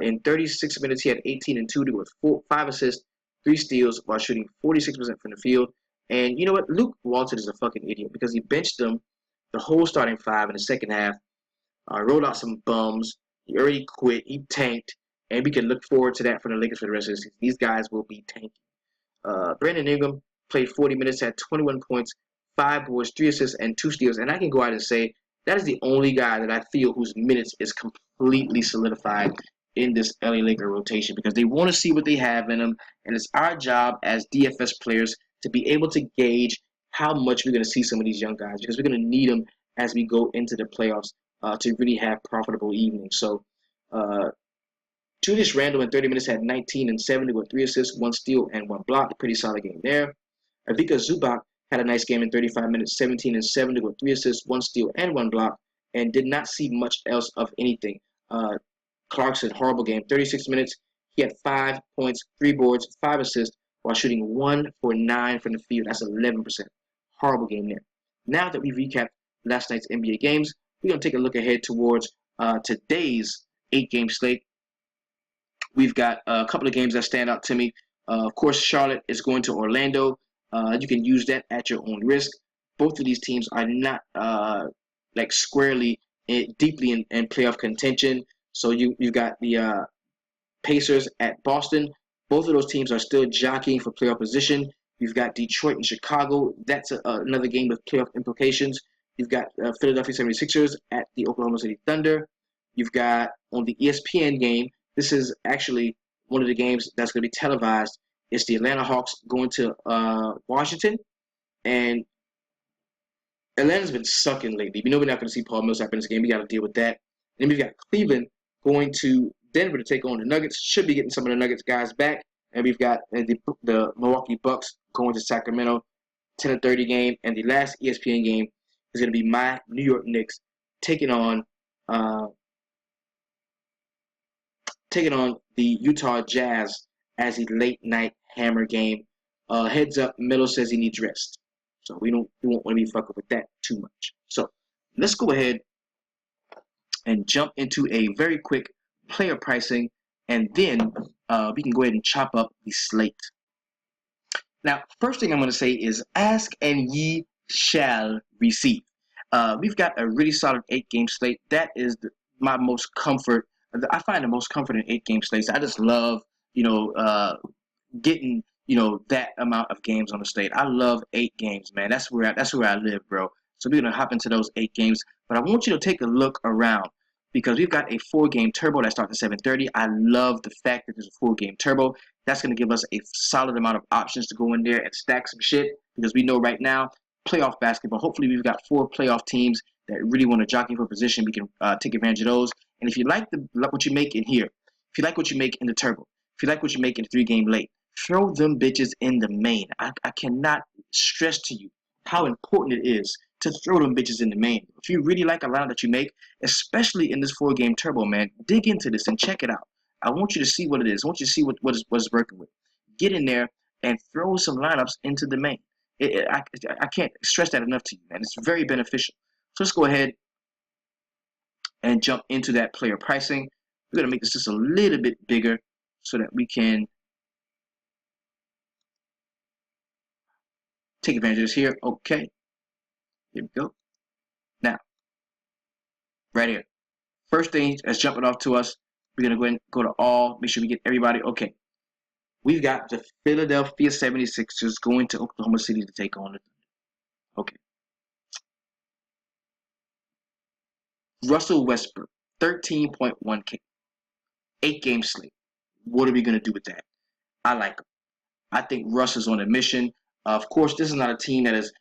In 36 minutes, he had 18 and 2 to go with 5 assists, 3 steals while shooting 46% from the field. And you know what? Luke Walton is a fucking idiot, because he benched them the whole starting 5 in the second half, rolled out some bums. He already quit. He tanked. And we can look forward to that for the Lakers for the rest of the season. These guys will be tanking. Brandon Ingram played 40 minutes, had 21 points, 5 boards, 3 assists, and 2 steals. And I can go out and say that is the only guy that I feel whose minutes is completely solidified in this LA Laker rotation, because they want to see what they have in them. And it's our job as DFS players to be able to gauge how much we're going to see some of these young guys, because we're going to need them as we go into the playoffs to really have profitable evenings. So, Julius Randle in 30 minutes had 19 and 7 with 3 assists, 1 steal, and 1 block. Pretty solid game there. Ivica Zubac had a nice game in 35 minutes, 17 and 7 with 3 assists, 1 steal, and 1 block, and did not see much else of anything. Clarkson, horrible game. 36 minutes, he had 5 points, 3 boards, 5 assists, while shooting 1 for 9 from the field. That's 11%. Horrible game there. Now that we've recapped last night's NBA games, we're going to take a look ahead towards today's 8-game slate. We've got a couple of games that stand out to me. Of course, Charlotte is going to Orlando. You can use that at your own risk. Both of these teams are not squarely deeply in playoff contention. So you've got the Pacers at Boston. Both of those teams are still jockeying for playoff position. You've got Detroit and Chicago. That's another game with playoff implications. You've got Philadelphia 76ers at the Oklahoma City Thunder. You've got, on the ESPN game, this is actually one of the games that's going to be televised. It's the Atlanta Hawks going to Washington. And Atlanta's been sucking lately. We know we're not going to see Paul Millsap in this game. We got to deal with that. And then we've got Cleveland going to Denver to take on the Nuggets. Should be getting some of the Nuggets guys back, And we've got the Milwaukee Bucks going to Sacramento, 10:30 game, and the last ESPN game is going to be my New York Knicks taking on uh, the Utah Jazz as a late night hammer game. Heads up, Melo says he needs rest, so we won't want to be fucking with that too much. So let's go ahead and jump into a very quick player pricing, and then we can go ahead and chop up the slate. Now, first thing I'm going to say is ask and ye shall receive. We've got a really solid 8-game slate. That is my most comfort. I find the most comfort in 8-game slates. I just love, getting, that amount of games on the slate. I love 8 games, man. That's where I live, bro. So we're going to hop into those 8 games. But I want you to take a look around because we've got a 4-game turbo that starts at 7:30. I love the fact that there's a 4-game turbo. That's going to give us a solid amount of options to go in there and stack some shit because we know right now, playoff basketball, hopefully we've got 4 playoff teams that really want to jockey for position. We can take advantage of those. And if you like what you make in here, if you like what you make in the turbo, if you like what you make in the 3-game late, throw them bitches in the main. I cannot stress to you how important it is to throw them bitches in the main. If you really like a lineup that you make, especially in this 4-game turbo, man, dig into this and check it out. I want you to see what it is. I want you to see what it's working with. Get in there and throw some lineups into the main. I can't stress that enough to you, man. It's very beneficial. So let's go ahead and jump into that player pricing. We're going to make this just a little bit bigger so that we can take advantage of this here. Okay. Here we go. Now, right here. First thing that's jumping off to us, we're going to go ahead and go to all. Make sure we get everybody. Okay. We've got the Philadelphia 76ers going to Oklahoma City to take on the Thunder. Okay. Russell Westbrook, 13.1K. 8-game slate. What are we going to do with that? I like him. I think Russ is on a mission. Of course, this is not a team that is,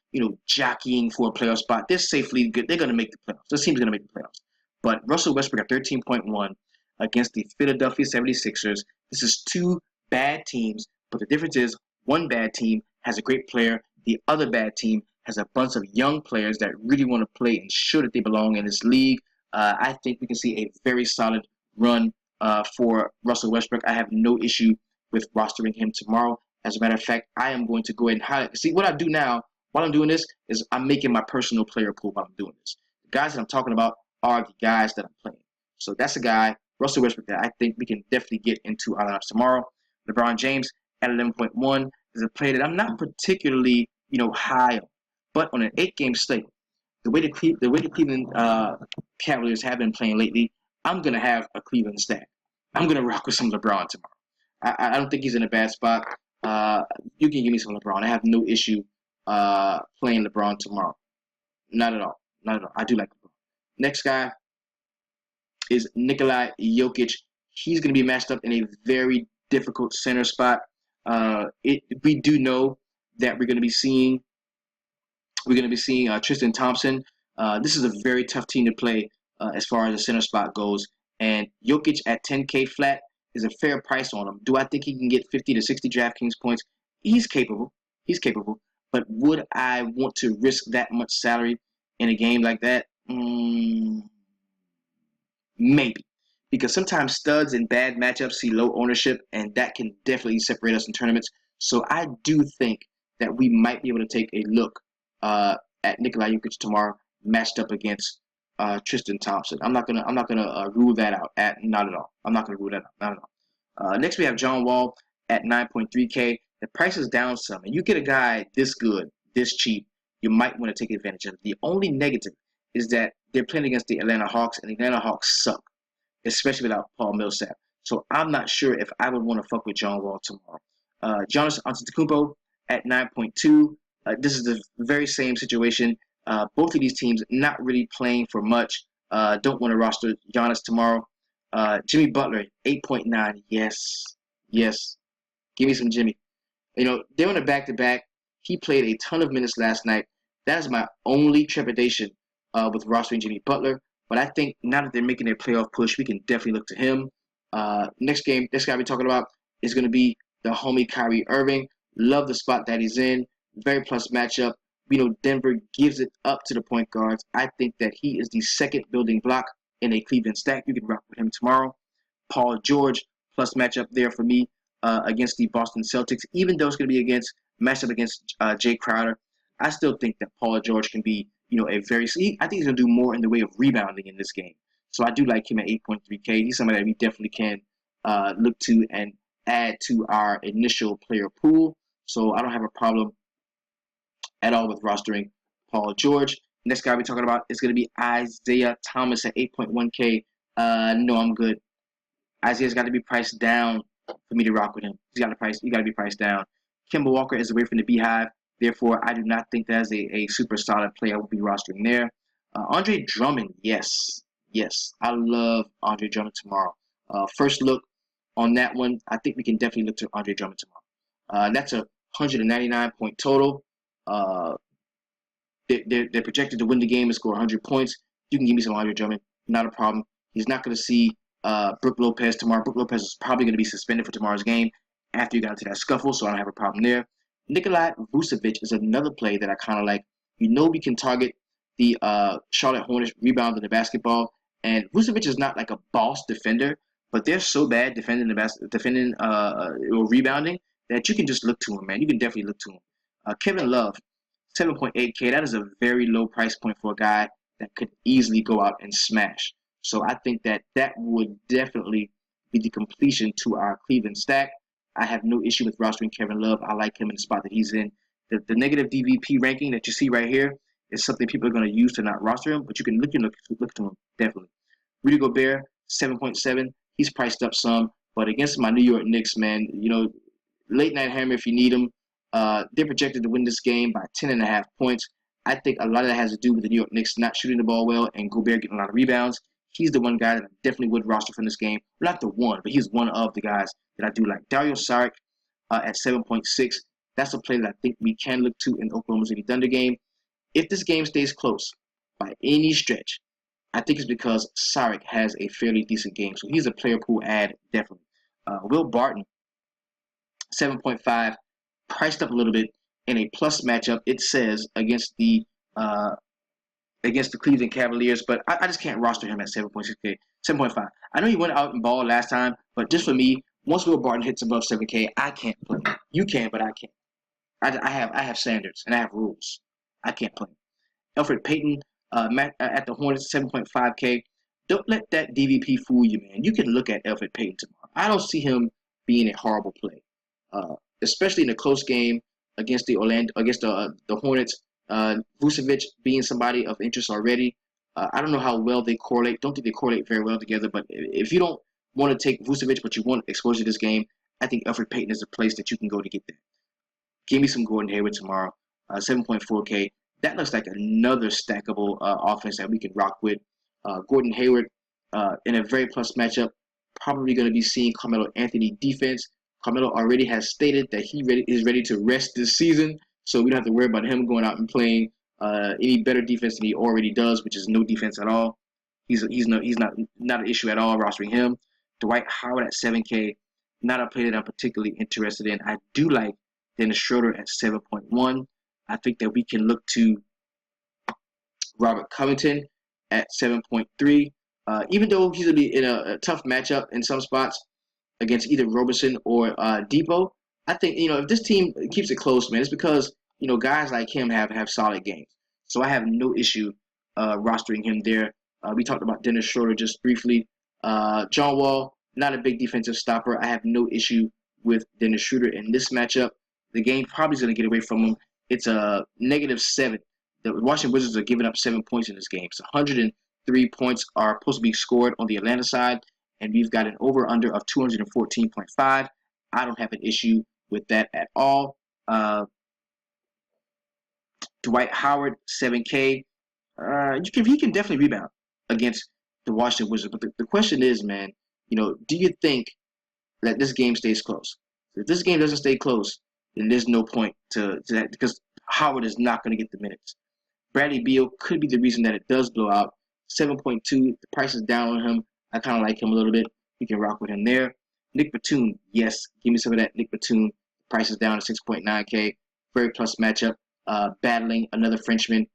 jockeying for a playoff spot. They're safely good. They're going to make the playoffs. This team's going to make the playoffs. But Russell Westbrook at 13.1 against the Philadelphia 76ers. This is 2 bad teams, but the difference is one bad team has a great player. The other bad team has a bunch of young players that really want to play and show that they belong in this league. I think we can see a very solid run for Russell Westbrook. I have no issue with rostering him tomorrow. As a matter of fact, I am going to go ahead and highlight. See, what I do now while I'm doing this is I'm making my personal player pool while I'm doing this. The guys that I'm talking about are the guys that I'm playing. So that's a guy, Russell Westbrook, that I think we can definitely get into our lineups tomorrow. LeBron James at 11.1 is a player that I'm not particularly, high on. But on an 8-game slate, the way the Cleveland Cavaliers have been playing lately, I'm going to have a Cleveland stack. I'm going to rock with some LeBron tomorrow. I don't think he's in a bad spot. You can give me some LeBron. I have no issue playing LeBron tomorrow. Not at all. Not at all. I do like LeBron. Next guy is Nikola Jokic. He's going to be matched up in a very difficult center spot. We do know that we're going to be seeing Tristan Thompson. This is a very tough team to play as far as the center spot goes. And Jokic at 10K flat is a fair price on him. Do I think he can get 50 to 60 DraftKings points? He's capable. But would I want to risk that much salary in a game like that? Maybe. Because sometimes studs in bad matchups see low ownership, and that can definitely separate us in tournaments. So I do think that we might be able to take a look at Nikola Jokic tomorrow, matched up against Tristan Thompson. I'm not gonna rule that out. Not at all. I'm not gonna rule that out. Not at all. Next we have John Wall at 9.3K. The price is down some, and you get a guy this good, this cheap, you might want to take advantage of it. The only negative is that they're playing against the Atlanta Hawks, and the Atlanta Hawks suck, especially without Paul Millsap. So I'm not sure if I would want to fuck with John Wall tomorrow. Giannis Antetokounmpo at 9.2. This is the very same situation. Both of these teams not really playing for much. Don't want to roster Giannis tomorrow. Jimmy Butler, 8.9. Yes. Give me some Jimmy. They're on a back-to-back. He played a ton of minutes last night. That is my only trepidation with rostering Jimmy Butler. But I think now that they're making their playoff push, we can definitely look to him. Next guy we're talking about is going to be the homie Kyrie Irving. Love the spot that he's in. Very plus matchup. We know Denver gives it up to the point guards. I think that he is the second building block in a Cleveland stack. You can rock with him tomorrow. Paul George plus matchup there for me against the Boston Celtics. Even though it's going to be against matchup against Jay Crowder, I still think that Paul George can be, a very. I think he's going to do more in the way of rebounding in this game. So I do like him at 8.3K. He's somebody that we definitely can look to and add to our initial player pool. So I don't have a problem at all with rostering Paul George. Next guy we're talking about is going to be Isaiah Thomas at 8.1K. No, I'm good. Isaiah's got to be priced down for me to rock with him. He got to be priced down. Kemba Walker is away from the Beehive. Therefore, I do not think that's a super solid play I will be rostering there. Andre Drummond, yes. I love Andre Drummond tomorrow. First look on that one, I think we can definitely look to Andre Drummond tomorrow. That's a 199-point total. They're projected to win the game and score 100 points. You can give me some Andre Drummond, not a problem. He's not going to see Brook Lopez tomorrow. Brook Lopez is probably going to be suspended for tomorrow's game after you got into that scuffle, so I don't have a problem there. Nikolai Vucevic is another play that I kind of like. We can target the Charlotte Hornets rebound in the basketball, and Vucevic is not like a boss defender, but they're so bad defending or rebounding that you can just look to him, man. You can definitely look to him. Kevin Love, 7.8K. That is a very low price point for a guy that could easily go out and smash. So I think that would definitely be the completion to our Cleveland stack. I have no issue with rostering Kevin Love. I like him in the spot that he's in. The negative DVP ranking that you see right here is something people are going to use to not roster him, but you can look to him, definitely. Rudy Gobert, 7.7. He's priced up some, but against my New York Knicks, man, late night hammer if you need him. They're projected to win this game by 10.5 points. I think a lot of that has to do with the New York Knicks not shooting the ball well and Gobert getting a lot of rebounds. He's the one guy that I definitely would roster from this game. Not the one, but he's one of the guys that I do like. Dario Saric at 7.6. That's a play that I think we can look to in the Oklahoma City Thunder game. If this game stays close by any stretch, I think it's because Saric has a fairly decent game. So he's a player pool add, definitely. Will Barton, 7.5, priced up a little bit in a plus matchup, it says, against the Cleveland Cavaliers, but I just can't roster him at 7.6K, 7.5. I know he went out and balled last time, but just for me, once Will Barton hits above 7K, I can't play. You can, but I can't. I have standards and I have rules. I can't play. Elfrid Payton at the Hornets, 7.5K. Don't let that DVP fool you, man. You can look at Elfrid Payton tomorrow. I don't see him being a horrible play, especially in a close game against the Hornets. Vucevic being somebody of interest already. I don't know how well they correlate. Don't think they correlate very well together. But if you don't want to take Vucevic, but you want exposure to this game, I think Elfrid Payton is a place that you can go to get there. Give me some Gordon Hayward tomorrow, 7.4K. That looks like another stackable offense that we can rock with. Gordon Hayward in a very plus matchup, probably going to be seeing Carmelo Anthony defense. Carmelo already has stated that he is ready to rest this season, so we don't have to worry about him going out and playing any better defense than he already does, which is no defense at all. He's not an issue at all rostering him. Dwight Howard at 7K, not a play that I'm particularly interested in. I do like Dennis Schroeder at 7.1. I think that we can look to Robert Covington at 7.3. Even though he's going to be in a tough matchup in some spots against either Roberson or Depot, I think, if this team keeps it close, man, it's because, guys like him have solid games. So I have no issue rostering him there. We talked about Dennis Schroeder just briefly. John Wall, not a big defensive stopper. I have no issue with Dennis Schroeder in this matchup. The game probably is going to get away from him. It's a -7. The Washington Wizards are giving up 7 points in this game. So 103 points are supposed to be scored on the Atlanta side, and we've got an over-under of 214.5. I don't have an issue with that at all. Dwight Howard, 7K. He can definitely rebound against the Washington Wizards. But the question is, man, do you think that this game stays close? If this game doesn't stay close, then there's no point to that because Howard is not going to get the minutes. Bradley Beal could be the reason that it does blow out. 7.2, the price is down on him. I kind of like him a little bit. You can rock with him there. Nick Batum, yes, give me some of that Nick Batum. Price is down to 6.9K. Very plus matchup. Battling another French man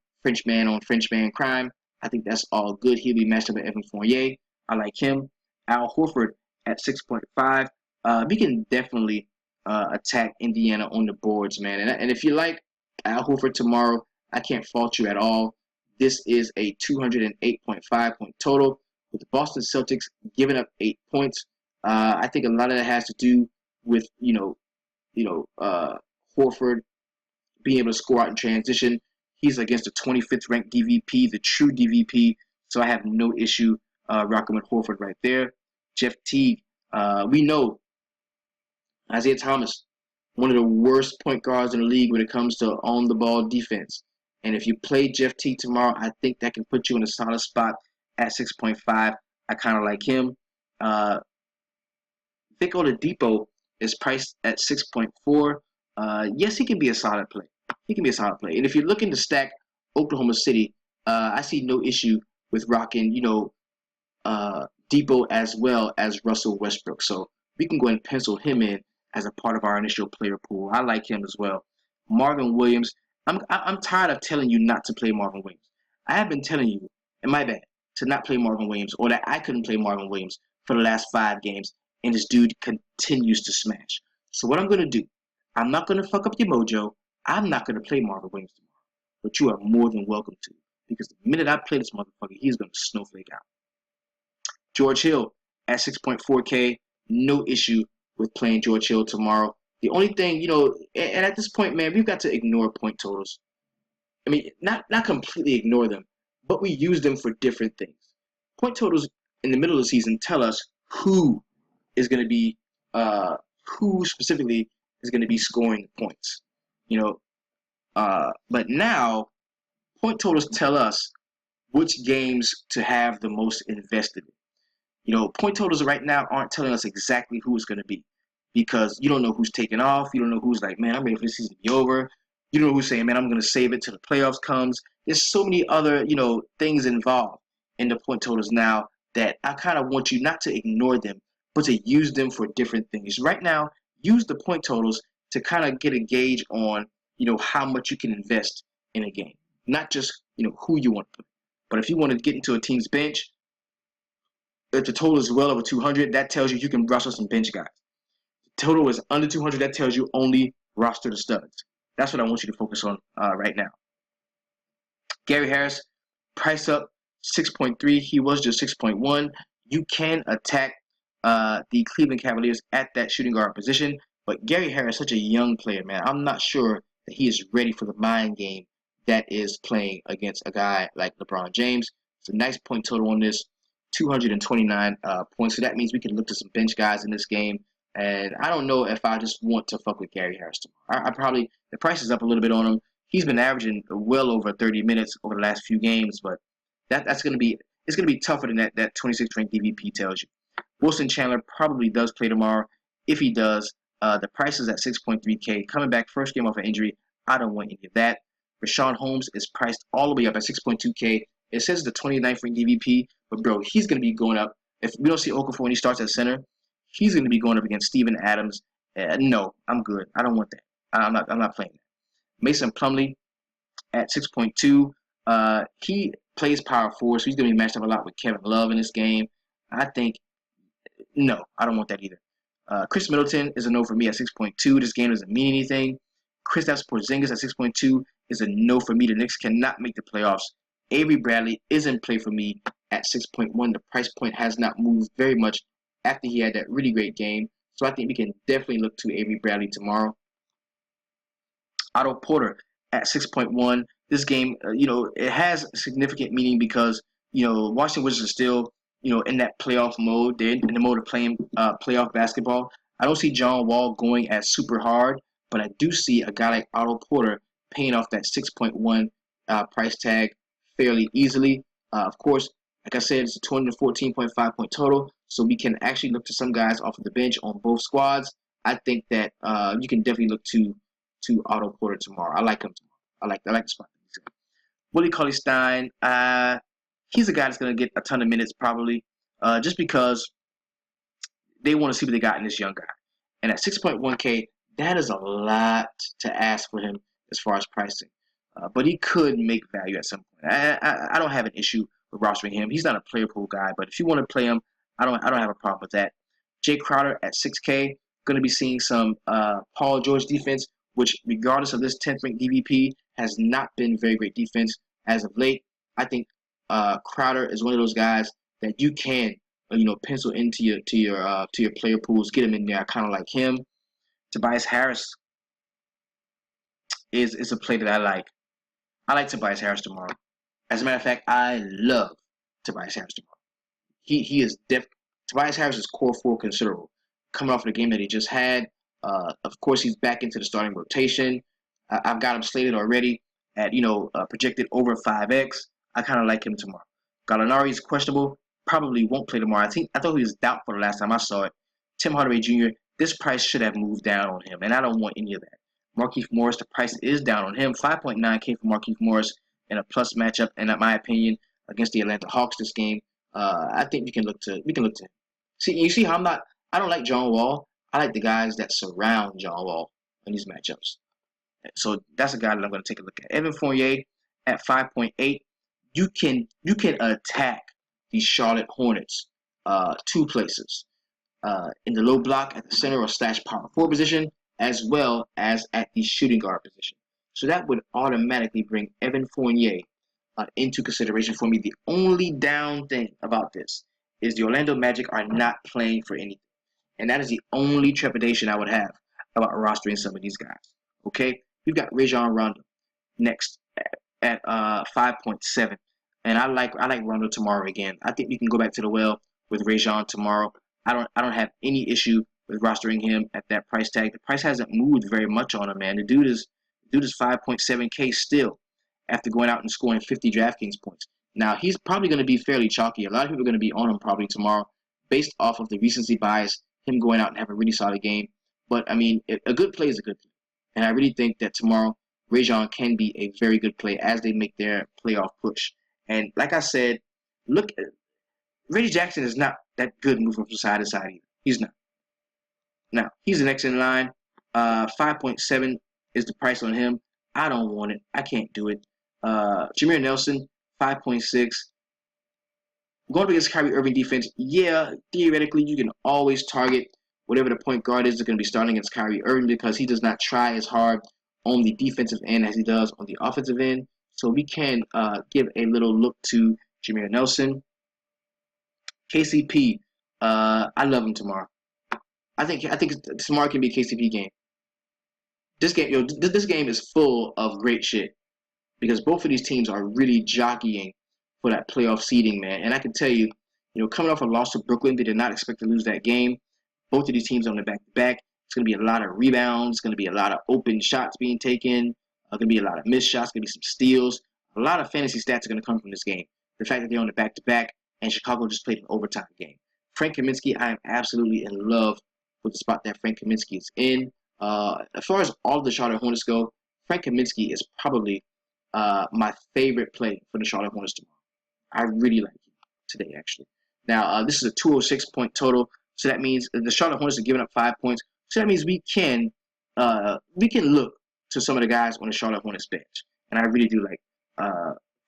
on French man crime. I think that's all good. He'll be matched up with Evan Fournier. I like him. Al Horford at 6.5. We can definitely attack Indiana on the boards, man. And if you like Al Horford tomorrow, I can't fault you at all. This is a 208.5 point total with the Boston Celtics giving up 8 points. I think a lot of that has to do with Horford being able to score out in transition. He's against the 25th ranked DVP, the true DVP, so I have no issue rocking with Horford right there. Jeff Teague, we know Isaiah Thomas, one of the worst point guards in the league when it comes to on-the-ball defense. And if you play Jeff Teague tomorrow, I think that can put you in a solid spot at 6.5. I kind of like him. Vic Oladipo is priced at 6.4. Yes, he can be a solid play. He can be a solid play. And if you're looking to stack Oklahoma City, I see no issue with rocking, Depot as well as Russell Westbrook. So we can go ahead and pencil him in as a part of our initial player pool. I like him as well. Marvin Williams. I'm tired of telling you not to play Marvin Williams. I have been telling you, and my bad, to not play Marvin Williams, or that I couldn't play Marvin Williams for the last 5 games, and this dude continues to smash. So what I'm going to do, I'm not going to fuck up your mojo. I'm not going to play Marvin Williams tomorrow, but you are more than welcome to, because the minute I play this motherfucker, he's going to snowflake out. George Hill at 6.4K, no issue with playing George Hill tomorrow. The only thing, and at this point, man, we've got to ignore point totals. I mean, not completely ignore them, but we use them for different things. Point totals in the middle of the season tell us who specifically is going to be scoring points. But now point totals tell us which games to have the most invested in. Point totals right now aren't telling us exactly who it's going to be, because you don't know who's taking off. You don't know who's like, man, I'm ready for this season to be over. You don't know who's saying, man, I'm going to save it till the playoffs comes. There's so many other, things involved in the point totals now that I kind of want you not to ignore them, but to use them for different things. Right now, use the point totals to kind of get a gauge on, how much you can invest in a game. Not just, who you want to play. But if you want to get into a team's bench, if the total is well over 200, that tells you can roster some bench guys. The total is under 200, that tells you only roster the studs. That's what I want you to focus on right now. Gary Harris, price up 6.3. He was just 6.1. You can attack the Cleveland Cavaliers at that shooting guard position, but Gary Harris is such a young player, man. I'm not sure that he is ready for the mind game that is playing against a guy like LeBron James. It's a nice point total on this. 229 points. So that means we can look to some bench guys in this game. And I don't know if I just want to fuck with Gary Harris tomorrow. I probably, the price is up a little bit on him. He's been averaging well over 30 minutes over the last few games, but it's going to be tougher than that 26th ranked DVP tells you. Wilson Chandler probably does play tomorrow. If he does, the price is at 6.3K. Coming back first game off an injury, I don't want any of that. Rashawn Holmes is priced all the way up at 6.2K. It says the 29th ranked DVP, but bro, he's going to be going up. If we don't see Okafor when he starts at center, he's going to be going up against Steven Adams. No, I'm good. I don't want that. I'm not playing that. Mason Plumlee at 6.2. He plays power forward, so he's going to be matched up a lot with Kevin Love in this game. I think, no, I don't want that either. Chris Middleton is a no for me at 6.2. This game doesn't mean anything. Kristaps Porzingis at 6.2 is a no for me. The Knicks cannot make the playoffs. Avery Bradley is in play for me at 6.1. The price point has not moved very much after he had that really great game. So I think we can definitely look to Avery Bradley tomorrow. Otto Porter at 6.1. This game, it has significant meaning because, Washington Wizards are still, in that playoff mode. They're in the mode of playing playoff basketball. I don't see John Wall going at super hard, but I do see a guy like Otto Porter paying off that 6.1 price tag fairly easily. Of course, like I said, it's a 214.5 point total, so we can actually look to some guys off of the bench on both squads. I think that you can definitely look to Otto Porter tomorrow. I like him tomorrow. I like the spot. Willie Cauley-Stein, he's a guy that's going to get a ton of minutes probably, just because they want to see what they got in this young guy. And at 6.1K, that is a lot to ask for him as far as pricing. But he could make value at some point. I don't have an issue with rostering him. He's not a player pool guy, but if you want to play him, I don't have a problem with that. Jay Crowder at 6K, going to be seeing some Paul George defense, which regardless of this 10th ranked DVP has not been very great defense as of late. I think Crowder is one of those guys that you can pencil into your player pools, get him in there, kind of like him. Tobias Harris is a play that I like. I like Tobias Harris tomorrow. As a matter of fact, I love Tobias Harris tomorrow. He is Tobias Harris is core 4 considerable. Coming off the game that he just had, of course he's back into the starting rotation. I've got him slated already at projected over 5x. I kind of like him tomorrow. Gallinari is questionable. Probably won't play tomorrow. I thought he was doubtful the last time I saw it. Tim Hardaway Jr., this price should have moved down on him, and I don't want any of that. Markieff Morris, the price is down on him. 5.9K for Markieff Morris in a plus matchup, and in my opinion, against the Atlanta Hawks this game, I think we can look to him. See, you see how I don't like John Wall. I like the guys that surround John Wall in these matchups. So that's a guy that I'm going to take a look at. Evan Fournier at 5.8. You can attack the Charlotte Hornets 2 places. In the low block at the center or / power forward position, as well as at the shooting guard position. So that would automatically bring Evan Fournier into consideration for me. The only down thing about this is the Orlando Magic are not playing for anything. And that is the only trepidation I would have about rostering some of these guys. Okay? We've got Rajon Rondo next at 5.7. And I like Rondo tomorrow again. I think we can go back to the well with Rajon tomorrow. I don't have any issue with rostering him at that price tag. The price hasn't moved very much on him, man. The dude is 5.7K still after going out and scoring 50 DraftKings points. Now, he's probably going to be fairly chalky. A lot of people are going to be on him probably tomorrow based off of the recency bias, him going out and having a really solid game. But, I mean, a good play is a good play. And I really think that tomorrow, Rajon can be a very good play as they make their playoff push. And like I said, look, Reggie Jackson is not that good moving from side to side either. He's not. Now, he's the next in line. 5.7 is the price on him. I don't want it. I can't do it. Jameer Nelson, 5.6. Going up against Kyrie Irving defense, yeah, theoretically, you can always target whatever the point guard is that's going to be starting against Kyrie Irving because he does not try as hard on the defensive end as he does on the offensive end. So we can give a little look to Jameer Nelson. KCP, I love him tomorrow. I think tomorrow can be a KCP game. This game is full of great shit because both of these teams are really jockeying for that playoff seeding, man. And I can tell you, coming off a loss to Brooklyn, they did not expect to lose that game. Both of these teams on the back-to-back. It's going to be a lot of rebounds. It's going to be a lot of open shots being taken. Going to be a lot of missed shots. Going to be some steals. A lot of fantasy stats are going to come from this game. The fact that they're on the back-to-back and Chicago just played an overtime game. Frank Kaminsky, I am absolutely in love with the spot that Frank Kaminsky is in. As far as all of the Charlotte Hornets go, Frank Kaminsky is probably my favorite play for the Charlotte Hornets tomorrow. I really like him today, actually. Now, this is a 206 point total, so that means the Charlotte Hornets are giving up 5 points. So that means we can look to some of the guys on the Charlotte Hornets bench, and I really do like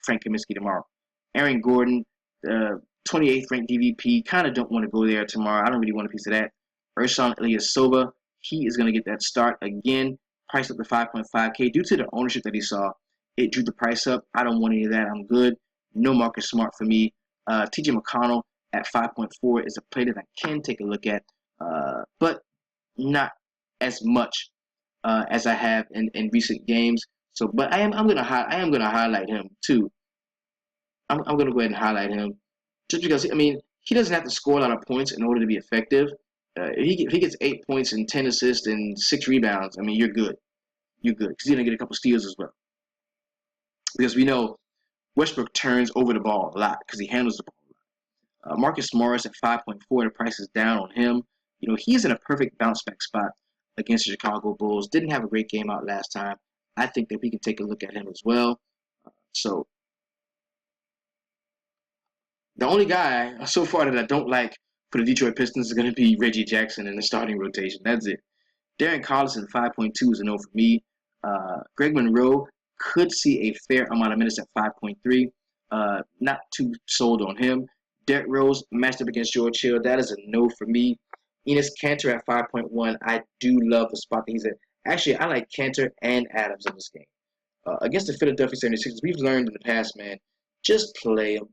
Frank Kaminsky tomorrow. Aaron Gordon, 28th ranked DVP, kind of don't want to go there tomorrow. I don't really want a piece of that. Ersan Ilyasova, he is going to get that start again, priced up to 5.5K. Due to the ownership that he saw, it drew the price up. I don't want any of that. I'm good. No Marcus Smart for me. TJ McConnell at 5.4 is a play that I can take a look at, but not as much as I have in recent games. So, but I am gonna highlight him too. I'm gonna go ahead and highlight him just because he doesn't have to score a lot of points in order to be effective. If he gets 8 points and 10 assists and 6 rebounds, you're good. You're good because he's gonna get a couple steals as well. Because we know Westbrook turns over the ball a lot because he handles the ball a lot. Marcus Morris at 5.4, the price is down on him. He's in a perfect bounce back spot against the Chicago Bulls. Didn't have a great game out last time. I think that we can take a look at him as well. So the only guy so far that I don't like for the Detroit Pistons is going to be Reggie Jackson in the starting rotation. That's it. Darren Collison, 5.2 is a no for me. Greg Monroe could see a fair amount of minutes at 5.3. Not too sold on him. Derrick Rose matched up against George Hill. That is a no for me. Enes Kanter at 5.1. I do love the spot that he's in. Actually, I like Kanter and Adams in this game. Against the Philadelphia 76ers, we've learned in the past, man, just play them.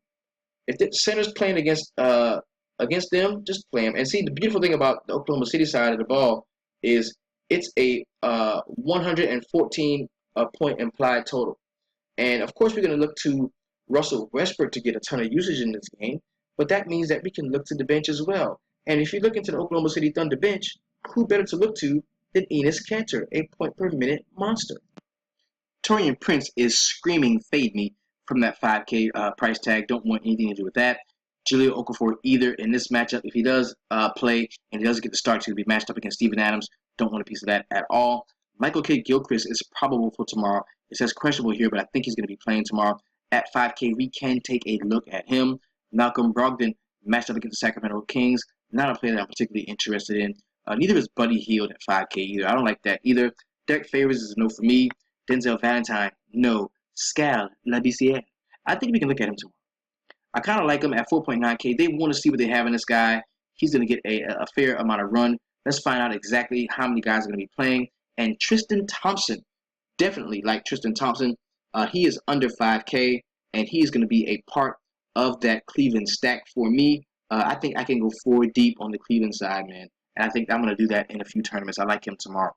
If the center's playing against them, just play them. And see, the beautiful thing about the Oklahoma City side of the ball is it's a 114 point implied total. And of course, we're going to look to Russell Westbrook to get a ton of usage in this game, but that means that we can look to the bench as well. And if you look into the Oklahoma City Thunder bench, who better to look to than Enes Kanter, a point per minute monster? Taurean Prince is screaming fade me from that 5K price tag. Don't want anything to do with that. Jahlil Okafor either in this matchup. If he does play and he doesn't get the start, he'll be matched up against Steven Adams. Don't want a piece of that at all. Michael K. Gilchrist is probable for tomorrow. It says questionable here, but I think he's going to be playing tomorrow. At 5K, we can take a look at him. Malcolm Brogdon matched up against the Sacramento Kings. Not a player that I'm particularly interested in. Neither is Buddy Hield at 5K either. I don't like that either. Derek Favors is a no for me. Denzel Valentine, no. Scal Labissiere. I think we can look at him tomorrow. I kind of like him at 4.9K. They want to see what they have in this guy. He's going to get a fair amount of run. Let's find out exactly how many guys are going to be playing. And Tristan Thompson, definitely like Tristan Thompson. He is under 5K, and he is going to be a part of that Cleveland stack for me. I think I can go 4 deep on the Cleveland side, man. And I think I'm going to do that in a few tournaments. I like him tomorrow.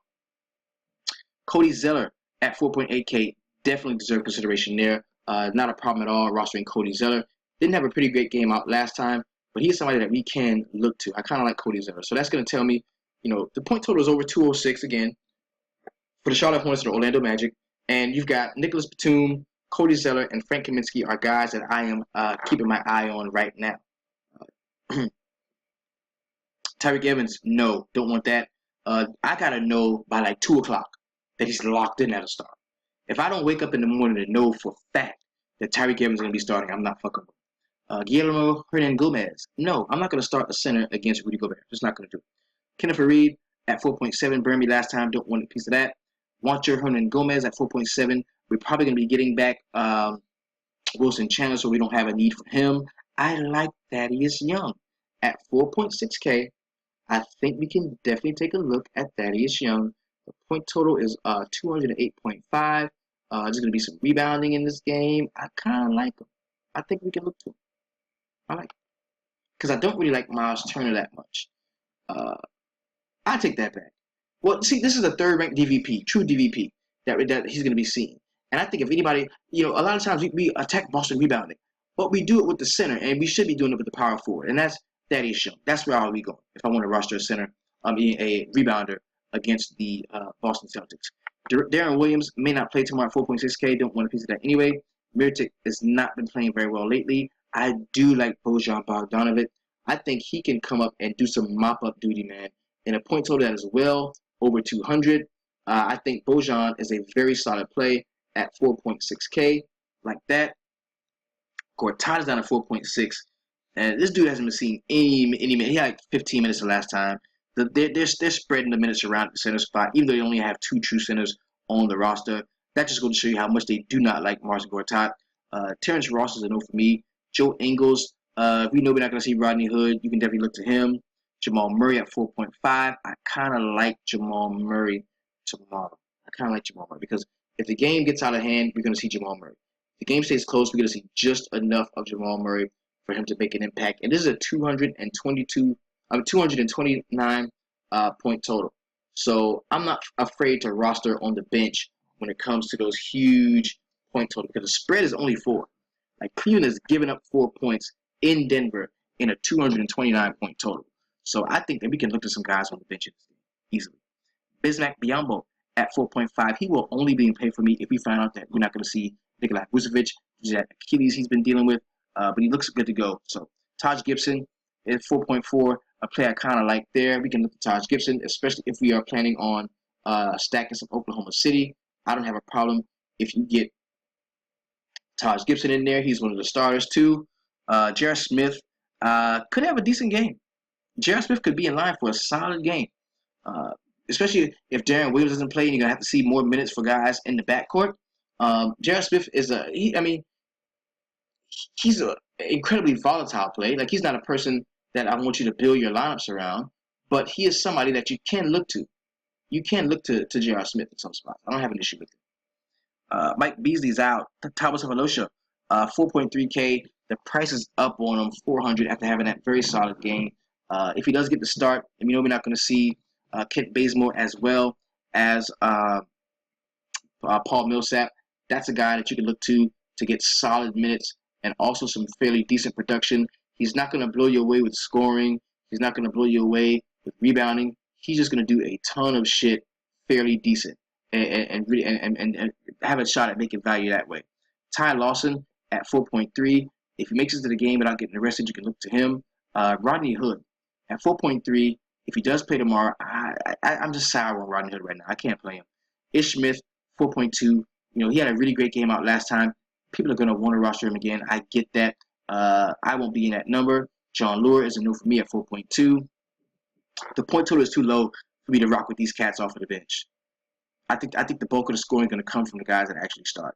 Cody Zeller at 4.8K, definitely deserve consideration there. Not a problem at all rostering Cody Zeller. Didn't have a pretty great game out last time, but he's somebody that we can look to. I kind of like Cody Zeller. So that's going to tell me, the point total is over 206 again for the Charlotte Hornets and the Orlando Magic. And you've got Nicholas Batum, Cody Zeller, and Frank Kaminsky are guys that I am keeping my eye on right now. Tyreek Evans, no, don't want that. I got to know by like 2 o'clock that he's locked in at a start. If I don't wake up in the morning to know for a fact that Tyreek Evans is going to be starting, I'm not fucking with him. Guillermo Hernan-Gomez, no, I'm not going to start the center against Rudy Gobert. Just not going to do it. Kenneth Faried at 4.7, burned me last time, don't want a piece of that. Juancho Hernan-Gomez at 4.7. We're probably going to be getting back Wilson Chandler, so we don't have a need for him. I like Thaddeus Young at 4.6K. I think we can definitely take a look at Thaddeus Young. The point total is 208.5. There's going to be some rebounding in this game. I kind of like him. I think we can look to him. I like him. Because I don't really like Miles Turner that much. I take that back. Well, see, this is a third-ranked DVP, true DVP, that he's going to be seeing. And I think if anybody, a lot of times we attack Boston rebounding, but we do it with the center, and we should be doing it with the power forward. And that's Thaddeus Young. That's where I'll be going if I want to roster a center, a rebounder against the Boston Celtics. Darren Williams may not play tomorrow at 4.6K. Don't want a piece of that anyway. Mirotic has not been playing very well lately. I do like Bojan Bogdanovic. I think he can come up and do some mop-up duty, man. In a point total that is well over 200. I think Bojan is a very solid play at 4.6K, like that. Gortat is down at 4.6. And this dude hasn't been seeing any minutes. He had like 15 minutes the last time. They're spreading the minutes around the center spot, even though they only have 2 true centers on the roster. That just goes to show you how much they do not like Marcin Gortat. Terrence Ross is a no for me. Joe Ingles, we know we're not going to see Rodney Hood. You can definitely look to him. Jamal Murray at 4.5. I kind of like Jamal Murray tomorrow. I kind of like Jamal Murray because if the game gets out of hand, we're going to see Jamal Murray. If the game stays close, we're going to see just enough of Jamal Murray for him to make an impact. And this is a 229 point total. So I'm not afraid to roster on the bench when it comes to those huge point totals because the spread is only 4. Like Cleveland has given up 4 points in Denver in a 229 point total. So I think that we can look at some guys on the bench easily. Bismack Biyombo at 4.5. He will only be in play for me if we find out that we're not going to see Nikola Vucevic, that Achilles he's been dealing with, but he looks good to go. So Taj Gibson is 4.4, a player I kind of like there. We can look at Taj Gibson, especially if we are planning on stacking some Oklahoma City. I don't have a problem if you get Taj Gibson in there. He's one of the starters too. J.R. Smith could have a decent game. J.R. Smith could be in line for a solid game, uh, especially if Darren Williams doesn't play and you're going to have to see more minutes for guys in the backcourt. J.R. Smith is he's an incredibly volatile play. Like, he's not a person that I want you to build your lineups around, but he is somebody that you can look to. You can look to J.R. Smith in some spots. I don't have an issue with it. Mike Beasley's out. Thomas Avalosha, 4.3K. The price is up on him, 400 after having that very solid game. If he does get the start, and we know we're not going to see Kent Bazemore as well as Paul Millsap, that's a guy that you can look to get solid minutes and also some fairly decent production. He's not going to blow you away with scoring. He's not going to blow you away with rebounding. He's just going to do a ton of shit fairly decent and have a shot at making value that way. Ty Lawson at 4.3. If he makes it to the game without getting arrested, you can look to him. Rodney Hood at 4.3. If he does play tomorrow, I'm just sour on Rodney Hood right now. I can't play him. Ish Smith, 4.2. He had a really great game out last time. People are going to want to roster him again. I get that. I won't be in that number. John Lure is a no for me at 4.2. The point total is too low for me to rock with these cats off of the bench. I think the bulk of the scoring is going to come from the guys that actually start.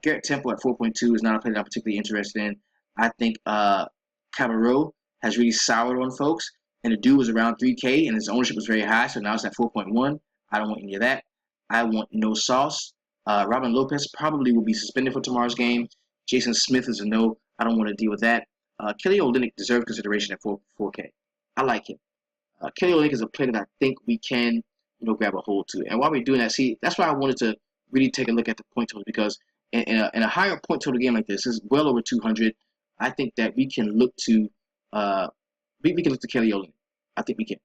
Garrett Temple at 4.2 is not a player that I'm particularly interested in. I think Cabarro has really soured on folks, and the dude was around 3K, and his ownership was very high, so now it's at 4.1. I don't want any of that. I want no sauce. Robin Lopez probably will be suspended for tomorrow's game. Jason Smith is a no. I don't want to deal with that. Kelly Olynyk deserves consideration at 4K. I like him. Kelly Olynyk is a player that I think we can, grab a hold to. And while we're doing that, that's why I wanted to really take a look at the point total, because in a higher point total game like this is well over 200. I think that we can look to Kelly Olynyk. I think we can.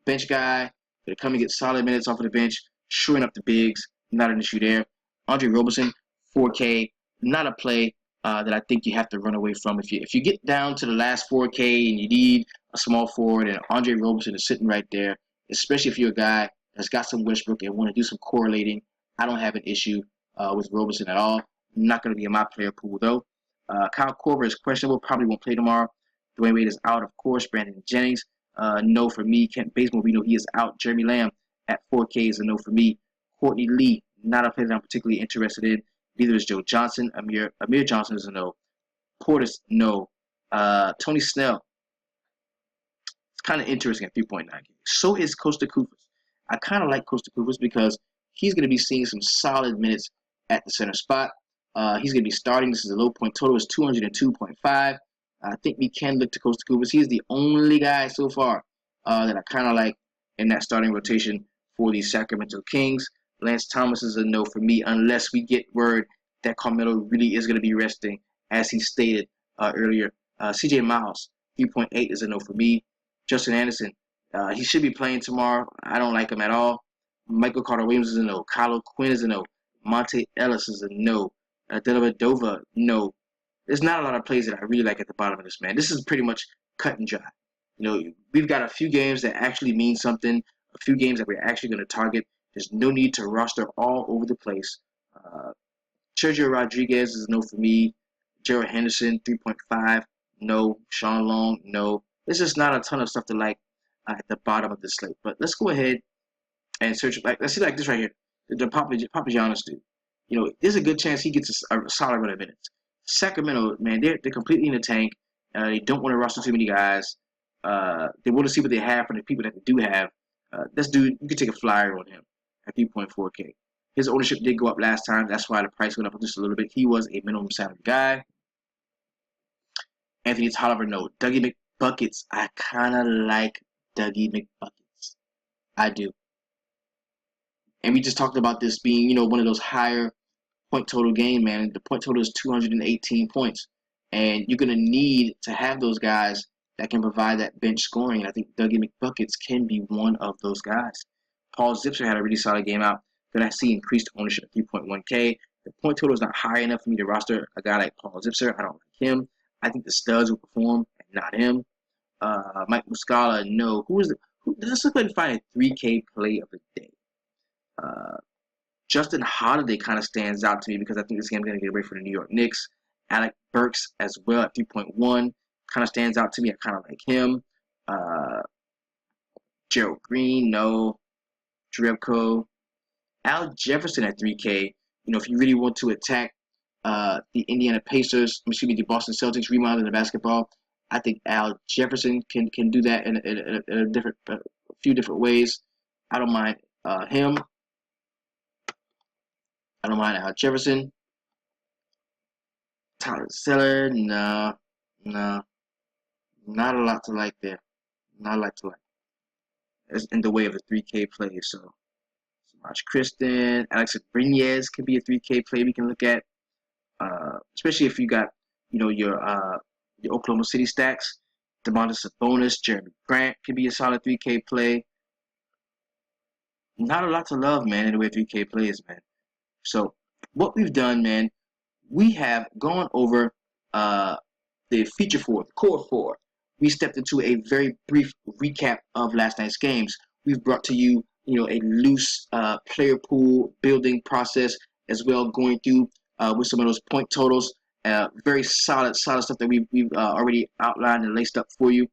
Bench guy, gonna come and get solid minutes off of the bench, shoring up the bigs. Not an issue there. Andre Roberson, 4K, not a play that I think you have to run away from. If you get down to the last 4K and you need a small forward, and Andre Roberson is sitting right there, especially if you're a guy that's got some Westbrook and want to do some correlating, I don't have an issue with Roberson at all. Not going to be in my player pool, though. Kyle Korver is questionable, probably won't play tomorrow. Dwayne Wade is out, of course. Brandon Jennings, no for me. Kent Bazemore, we know he is out. Jeremy Lamb at 4K is a no for me. Courtney Lee, not a player that I'm particularly interested in. Neither is Joe Johnson. Amir Johnson is a no. Portis, no. Tony Snell, it's kind of interesting at 3.9K. So is Costa Koufos. I kind of like Costa Koufos because he's going to be seeing some solid minutes at the center spot. He's going to be starting. This is a low point total. Is 202.5. I think we can look to Costa Koufos. He is the only guy so far that I kind of like in that starting rotation for the Sacramento Kings. Lance Thomas is a no for me unless we get word that Carmelo really is going to be resting, as he stated earlier. CJ Miles, 3.8 is a no for me. Justin Anderson, he should be playing tomorrow. I don't like him at all. Michael Carter-Williams is a no. Kylo Quinn is a no. Monte Ellis is a no. Dellavedova, no. There's not a lot of plays that I really like at the bottom of this, man. This is pretty much cut and dry. We've got a few games that actually mean something, a few games that we're actually going to target. There's no need to roster all over the place. Sergio Rodriguez is no for me. Gerald Henderson, 3.5, no. Sean Long, no. There's just not a ton of stuff to like at the bottom of the slate. But let's go ahead and search. Let's see this right here. The Papagiannis dude. There's a good chance he gets a solid run of minutes. Sacramento, man, they're completely in the tank. They don't want to roster too many guys. They want to see what they have from the people that they do have. This dude, you could take a flyer on him at 3.4K. His ownership did go up last time. That's why the price went up just a little bit. He was a minimum salary guy. Anthony Tolliver, no. Dougie McBuckets, I kind of like Dougie McBuckets. I do. And we just talked about this being, one of those higher point total game, man. The point total is 218 points. And you're going to need to have those guys that can provide that bench scoring. And I think Dougie McBuckets can be one of those guys. Paul Zipser had a really solid game out. Going to see increased ownership at 3.1K. The point total is not high enough for me to roster a guy like Paul Zipser. I don't like him. I think the studs will perform and not him. Mike Muscala, no. Let's look and find a 3K play of the day. Justin Holiday kind of stands out to me because I think this game is going to get away from the New York Knicks. Alec Burks as well at 3.1 kind of stands out to me. I kind of like him. Gerald Green, no. Drebko. Al Jefferson at 3K. If you really want to attack the Indiana Pacers, the Boston Celtics remodeling the basketball, I think Al Jefferson can do that in a few different ways. I don't mind him. I don't mind Al Jefferson. Tyler Zeller, no, not a lot to like there. Not a lot to like. It's in the way of a 3K play. So, Samaj Kristen, Alex Abrines can be a 3K play we can look at. Especially if you got, your Oklahoma City stacks. Demontis Sabonis, Jeremy Grant can be a solid 3K play. Not a lot to love, man, in the way of 3K plays, man. So what we've done, man, we have gone over the feature four, the core four. We stepped into a very brief recap of last night's games. We've brought to you, a loose player pool building process as well, going through with some of those point totals. Very solid stuff that we've already outlined and laced up for you.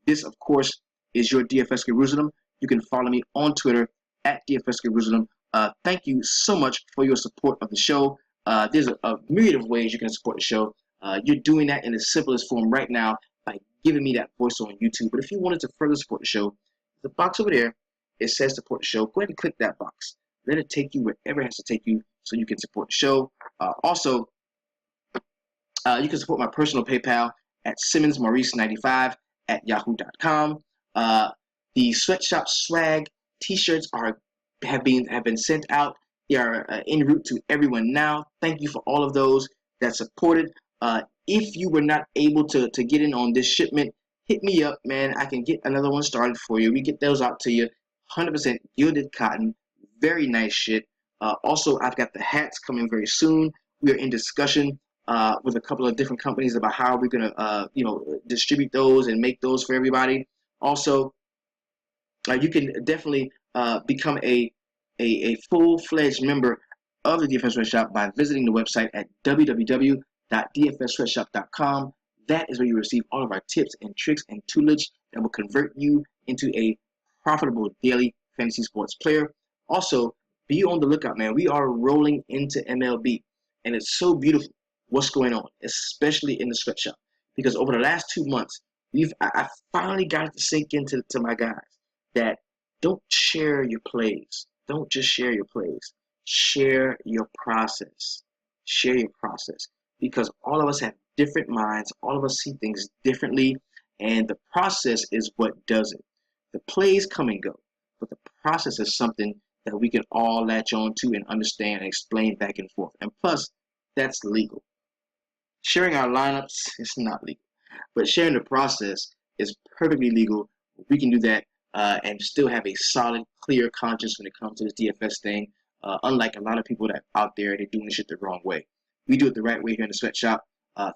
This, of course, is your DFS Jerusalem. You can follow me on Twitter at DFS Jerusalem. Thank you so much for your support of the show. There's a myriad of ways you can support the show. You're doing that in the simplest form right now by giving me that voice on YouTube. But if you wanted to further support the show, the box over there, it says support the show. Go ahead and click that box. Let it take you wherever it has to take you so you can support the show. Also, you can support my personal PayPal at SimmonsMaurice95 at yahoo.com. The sweatshop swag t-shirts have been sent out. They are en route to everyone now. Thank you for all of those that supported. If you were not able to get in on this shipment, hit me up, man. I can get another one started for you. We get those out to you. 100% gilded cotton. Very nice shit. Also, I've got the hats coming very soon. We are in discussion with a couple of different companies about how we're going to, distribute those and make those for everybody. Also, you can definitely become a full-fledged member of the DFS Sweatshop by visiting the website at www.dfssweatshop.com. That is where you receive all of our tips and tricks and toolage that will convert you into a profitable daily fantasy sports player. Also, be on the lookout, man. We are rolling into MLB, and it's so beautiful what's going on, especially in the sweatshop. Because over the last 2 months, I finally got it to sink into my guys that don't share your plays. Don't just share your plays. Share your process. Share your process. Because all of us have different minds. All of us see things differently. And the process is what does it. The plays come and go. But the process is something that we can all latch on to and understand and explain back and forth. And plus, that's legal. Sharing our lineups is not legal. But sharing the process is perfectly legal. We can do that and still have a solid, clear conscience when it comes to this DFS thing. Unlike a lot of people that out there, they're doing this shit the wrong way. We do it the right way here in the sweatshop.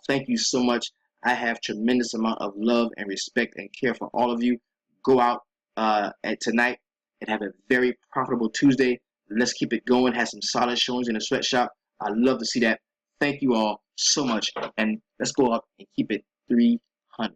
Thank you so much. I have tremendous amount of love and respect and care for all of you. Go out at tonight and have a very profitable Tuesday. Let's keep it going. Have some solid showings in the sweatshop. I love to see that. Thank you all so much. And let's go out and keep it 300.